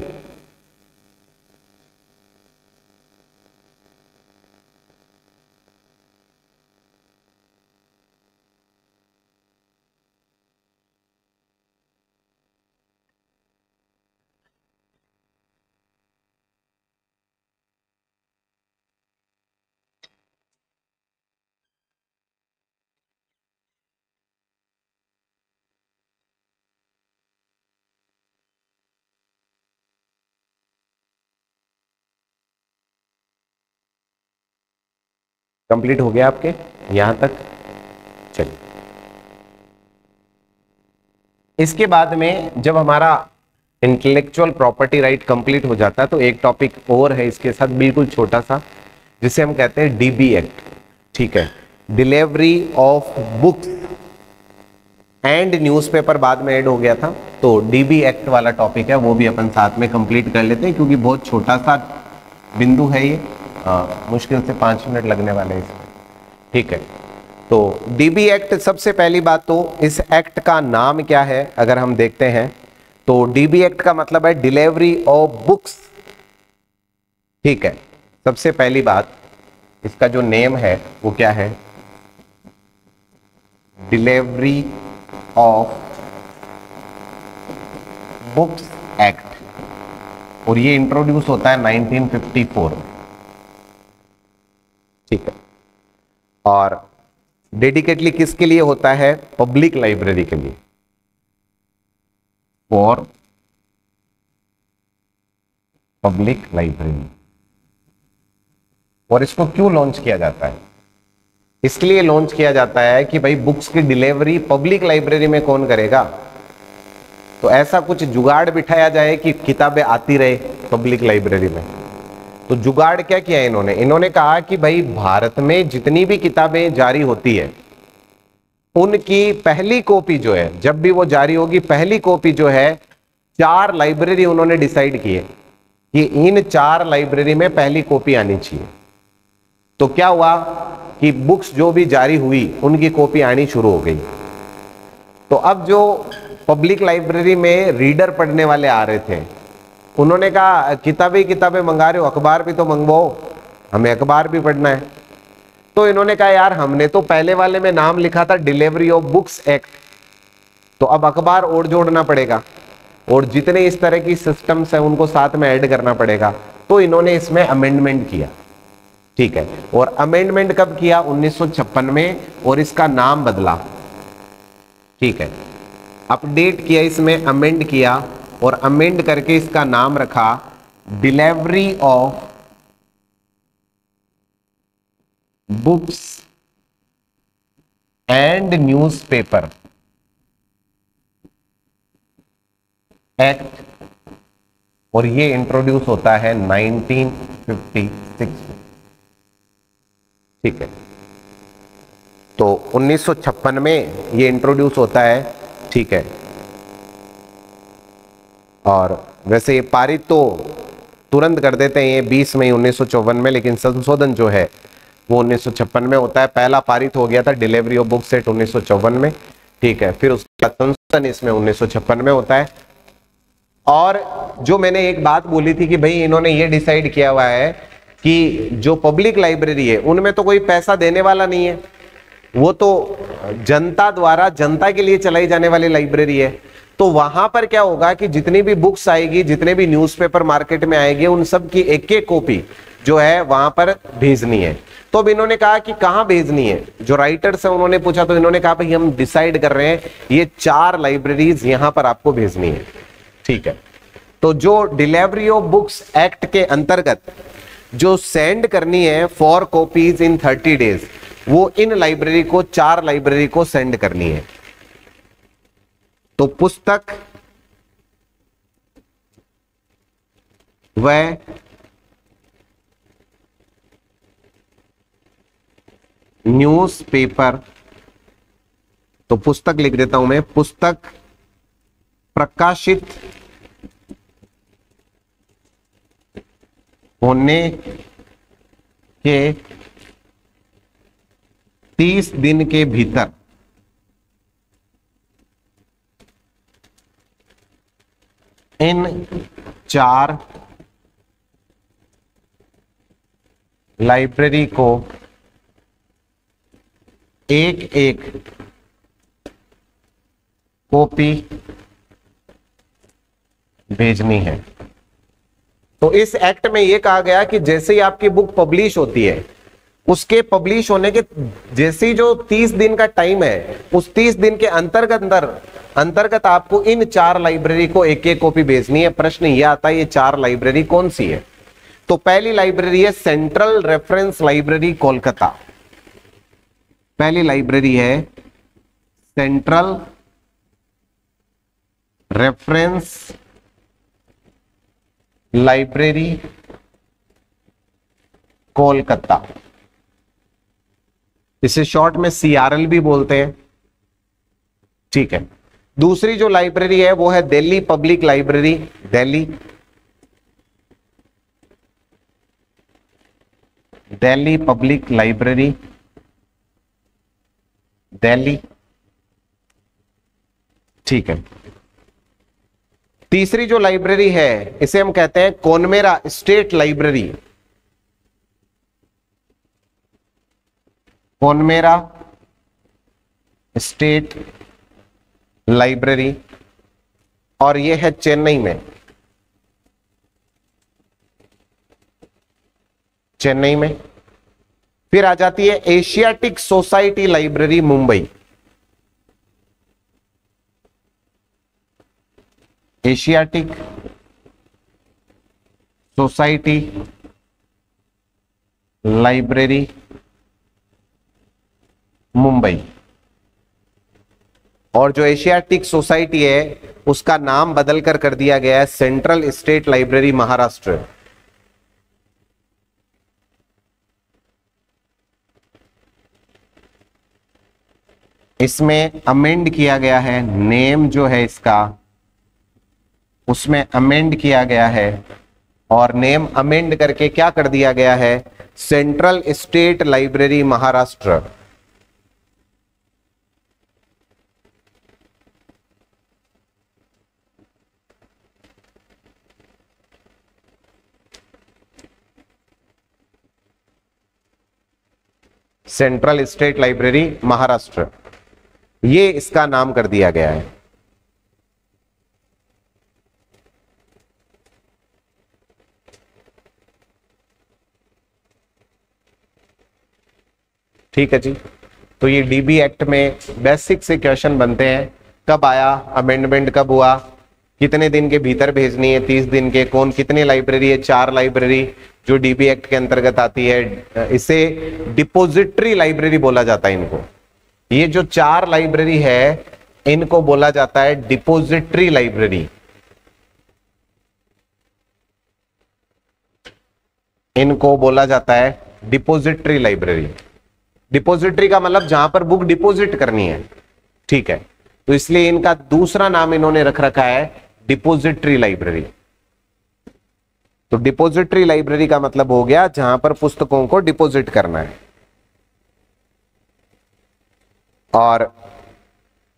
कंप्लीट हो गया आपके यहां तक? चलिए, इसके बाद में जब हमारा इंटेलेक्चुअल प्रॉपर्टी राइट कंप्लीट हो जाता है तो एक टॉपिक और है इसके साथ, बिल्कुल छोटा सा, जिसे हम कहते हैं डीबी एक्ट। ठीक है, delivery of books and newspaper बाद में ऐड हो गया था, तो डीबी एक्ट वाला टॉपिक है वो भी अपन साथ में कंप्लीट कर लेते हैं, क्योंकि बहुत छोटा सा बिंदु है ये, मुश्किल से 5 मिनट लगने वाले हैं इसमें। ठीक है, तो डीबी एक्ट, सबसे पहली बात तो इस एक्ट का नाम क्या है अगर हम देखते हैं तो डीबी एक्ट का मतलब है डिलीवरी ऑफ बुक्स। ठीक है, सबसे पहली बात इसका जो नेम है वो क्या है? डिलीवरी ऑफ बुक्स एक्ट, और ये इंट्रोड्यूस होता है 1954 में। ठीक है, और डेडिकेटली किसके लिए होता है? पब्लिक लाइब्रेरी के लिए, फॉर पब्लिक लाइब्रेरी। और इसको क्यों लॉन्च किया जाता है? इसलिए लॉन्च किया जाता है कि भाई बुक्स की डिलीवरी पब्लिक लाइब्रेरी में कौन करेगा, तो ऐसा कुछ जुगाड़ बिठाया जाए कि किताबें आती रहे पब्लिक लाइब्रेरी में। तो जुगाड़ क्या किया इन्होंने? इन्होंने कहा कि भाई भारत में जितनी भी किताबें जारी होती है उनकी पहली कॉपी जो है, जब भी वो जारी होगी, पहली कॉपी जो है 4 लाइब्रेरी उन्होंने डिसाइड किए कि इन 4 लाइब्रेरी में पहली कॉपी आनी चाहिए। तो क्या हुआ कि बुक्स जो भी जारी हुई उनकी कॉपी आनी शुरू हो गई। तो अब जो पब्लिक लाइब्रेरी में रीडर पढ़ने वाले आ रहे थे, उन्होंने कहा किताबें मंगा रहे हो, अखबार भी तो मंगवाओ, हमें अखबार भी पढ़ना है। तो इन्होंने कहा यार हमने तो पहले वाले में नाम लिखा था डिलीवरी ऑफ बुक्स एक्ट, तो अब अखबार और जोड़ना पड़ेगा। और जितने इस तरह की सिस्टम्स हैं उनको साथ में ऐड करना पड़ेगा। तो इन्होंने इसमें अमेंडमेंट किया, ठीक है। और अमेंडमेंट कब किया? 1956 में, और इसका नाम बदला, ठीक है, अपडेट किया, इसमें अमेंड किया और अमेंड करके इसका नाम रखा delivery of books and newspaper act, और ये इंट्रोड्यूस होता है 1956 में, ठीक है। तो 1956 में ये इंट्रोड्यूस होता है, ठीक है। और वैसे ये पारित तो तुरंत कर देते हैं ये 20 मई 1954 में, लेकिन संशोधन जो है वो 1956 में होता है। पहला पारित हो गया था डिलीवरी ऑफ बुक्स एक्ट 1954 में, ठीक है। फिर उसका संशोधन इसमें 1956 में होता है। और जो मैंने एक बात बोली थी कि भाई इन्होंने ये डिसाइड किया हुआ है कि जो पब्लिक लाइब्रेरी है उनमें तो कोई पैसा देने वाला नहीं है, वो तो जनता द्वारा जनता के लिए चलाई जाने वाली लाइब्रेरी है। तो वहां पर क्या होगा कि जितनी भी बुक्स आएगी, जितने भी न्यूज़पेपर मार्केट में आएंगे, उन सब की एक एक कॉपी जो है वहां पर भेजनी है। तो अब इन्होंने कहा कि कहां भेजनी है, जो राइटर्स हैं उन्होंने पूछा, तो इन्होंने कहा भाई हम डिसाइड कर रहे हैं ये 4 लाइब्रेरीज यहां पर आपको भेजनी है, ठीक है। तो जो डिलीवरी ऑफ बुक्स एक्ट के अंतर्गत जो सेंड करनी है फॉर कॉपीज इन 30 डेज, वो इन लाइब्रेरी को 4 लाइब्रेरी को सेंड करनी है। तो पुस्तक व न्यूज़पेपर, तो पुस्तक लिख देता हूं मैं, पुस्तक प्रकाशित होने के 30 दिन के भीतर इन 4 लाइब्रेरी को एक एक कॉपी भेजनी है। तो इस एक्ट में यह कहा गया कि जैसे ही आपकी बुक पब्लिश होती है, उसके पब्लिश होने के जैसे ही जो 30 दिन का टाइम है, उस 30 दिन के अंतर्गत आपको इन 4 लाइब्रेरी को एक एक कॉपी भेजनी है। प्रश्न यह आता है ये 4 लाइब्रेरी कौन सी है? तो पहली लाइब्रेरी है सेंट्रल रेफरेंस लाइब्रेरी कोलकाता। पहली लाइब्रेरी है सेंट्रल रेफरेंस लाइब्रेरी कोलकाता, इसे शॉर्ट में CRL भी बोलते हैं, ठीक है। दूसरी जो लाइब्रेरी है वो है Delhi public library, Delhi public library, Delhi, ठीक है। तीसरी जो लाइब्रेरी है इसे हम कहते हैं कोनमेरा स्टेट लाइब्रेरी, कोनमेरा स्टेट लाइब्रेरी, और यह है चेन्नई में, चेन्नई में। फिर आ जाती है Asiatic society library Mumbai, Asiatic society library Mumbai. और जो एशियाटिक सोसाइटी है उसका नाम बदलकर कर दिया गया है सेंट्रल स्टेट लाइब्रेरी महाराष्ट्र। इसमें अमेंड किया गया है, नेम जो है इसका उसमें अमेंड किया गया है, और नेम अमेंड करके क्या कर दिया गया है, central state library Maharashtra. Central state library Maharashtra, ये इसका नाम कर दिया गया है। ठीक है जी। तो ये डीबी एक्ट में बेसिक से क्वेश्चन बनते हैं। कब आया, अमेंडमेंट कब हुआ, कितने दिन के भीतर भेजनी है, 30 दिन के, कौन कितनी लाइब्रेरी है, 4 लाइब्रेरी जो डीबी एक्ट के अंतर्गत आती है। इसे डिपोजिटरी लाइब्रेरी बोला जाता है इनको। ये जो 4 लाइब्रेरी है इनको बोला जाता है डिपोजिटरी लाइब्रेरी। इनको बोला जाता है डिपोजिटरी लाइब्रेरी। डिपोजिटरी का मतलब जहां पर बुक डिपॉजिट करनी है, ठीक है। तो इसलिए इनका दूसरा नाम इन्होंने रख रखा है डिपोजिटरी लाइब्रेरी। तो डिपोजिटरी लाइब्रेरी का मतलब हो गया जहां पर पुस्तकों को डिपॉजिट करना है। और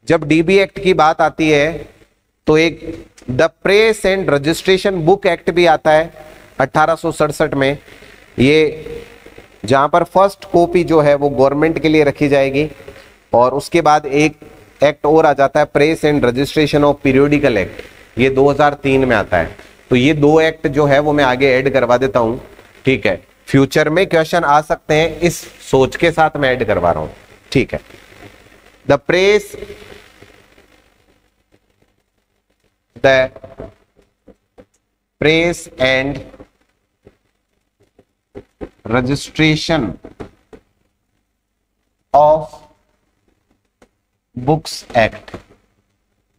जब डीबी एक्ट की बात आती है तो एक the press and registration book act भी आता है 1867 में। ये जहां पर फर्स्ट कॉपी जो है वो गवर्नमेंट के लिए रखी जाएगी। और उसके बाद एक एक्ट और आ जाता है press and registration of periodical act, ये 2003 में आता है। तो ये 2 एक्ट जो है वो मैं आगे ऐड करवा देता हूं, ठीक है। फ्यूचर में क्वेश्चन आ सकते हैं, इस सोच के साथ मैं ऐड करवा रहा हूं, ठीक है। The press and registration of books act,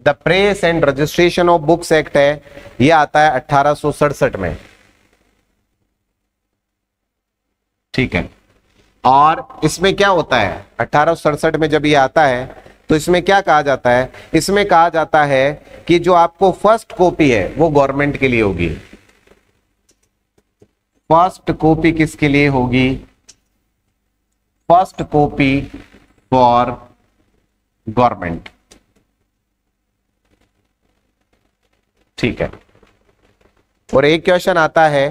the press and registration of books act है, यह आता है 1867 में, ठीक है। और इसमें क्या होता है 1867 में जब ये आता है तो इसमें क्या कहा जाता है, इसमें कहा जाता है कि जो आपको फर्स्ट कॉपी है वो गवर्नमेंट के लिए होगी। फर्स्ट कॉपी किसके लिए होगी, फर्स्ट कॉपी फॉर गवर्नमेंट, ठीक है। और एक क्वेश्चन आता है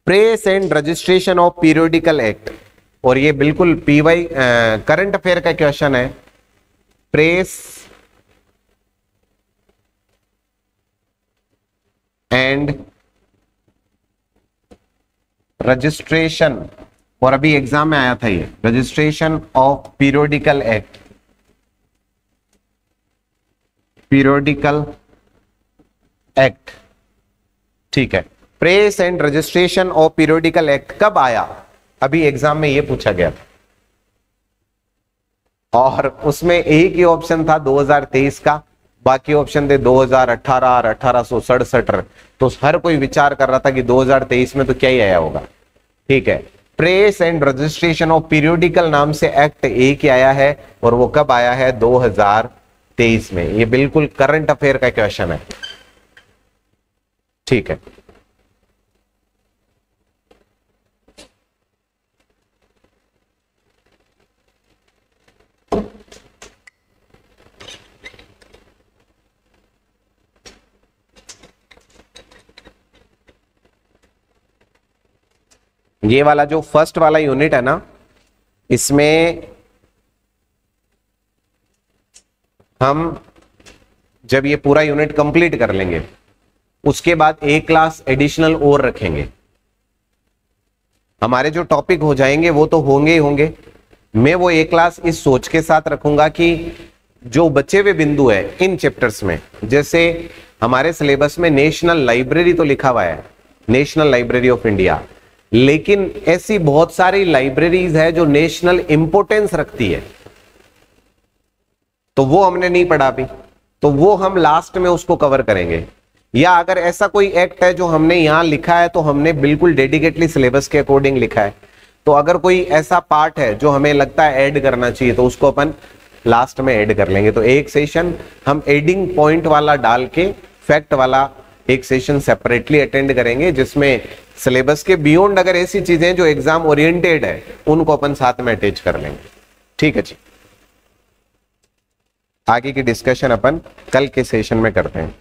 press and registration of periodical act, और ये बिल्कुल पीवाई करंट अफेयर का क्वेश्चन है। प्रेस एंड रजिस्ट्रेशन, और अभी एग्जाम में आया था ये, registration of periodical act, periodical act, ठीक है। Press and registration of periodical act कब आया, अभी एग्जाम में यह पूछा गया था। और उसमें एक ही ऑप्शन था 2023 का, बाकी ऑप्शन थे 2018 और 1867। तो हर कोई विचार कर रहा था कि 2023 में तो क्या ही आया होगा, ठीक है। Press and registration of periodical नाम से एक्ट एक ही आया है, और वो कब आया है 2023 में। ये बिल्कुल करंट अफेयर का क्वेश्चन है, ठीक है। ये वाला जो फर्स्ट वाला यूनिट है ना, इसमें हम जब ये पूरा यूनिट कंप्लीट कर लेंगे उसके बाद एक क्लास एडिशनल और रखेंगे। हमारे जो टॉपिक हो जाएंगे वो तो होंगे ही होंगे। मैं वो एक क्लास इस सोच के साथ रखूंगा कि जो बचे हुए बिंदु है इन चैप्टर्स में, जैसे हमारे सिलेबस में नेशनल लाइब्रेरी तो लिखा हुआ है, नेशनल लाइब्रेरी ऑफ इंडिया, लेकिन ऐसी बहुत सारी लाइब्रेरीज है जो नेशनल इंपोर्टेंस रखती है, तो वो हमने नहीं पढ़ा अभी, तो वो हम लास्ट में उसको कवर करेंगे। या अगर ऐसा कोई एक्ट है जो हमने यहां लिखा है तो हमने बिल्कुल डेडिकेटली सिलेबस के अकॉर्डिंग लिखा है, तो अगर कोई ऐसा पार्ट है जो हमें लगता है ऐड करना चाहिए तो उसको अपन लास्ट में ऐड कर लेंगे। तो एक सेशन हम एडिंग पॉइंट वाला डाल के फैक्ट वाला एक सेशन सेपरेटली अटेंड करेंगे, जिसमें सिलेबस के बियॉन्ड अगर ऐसी चीजें जो एग्जाम ओरिएंटेड है उनको अपन साथ में अटैच कर लेंगे, ठीक है जी। आगे की डिस्कशन अपन कल के सेशन में करते हैं।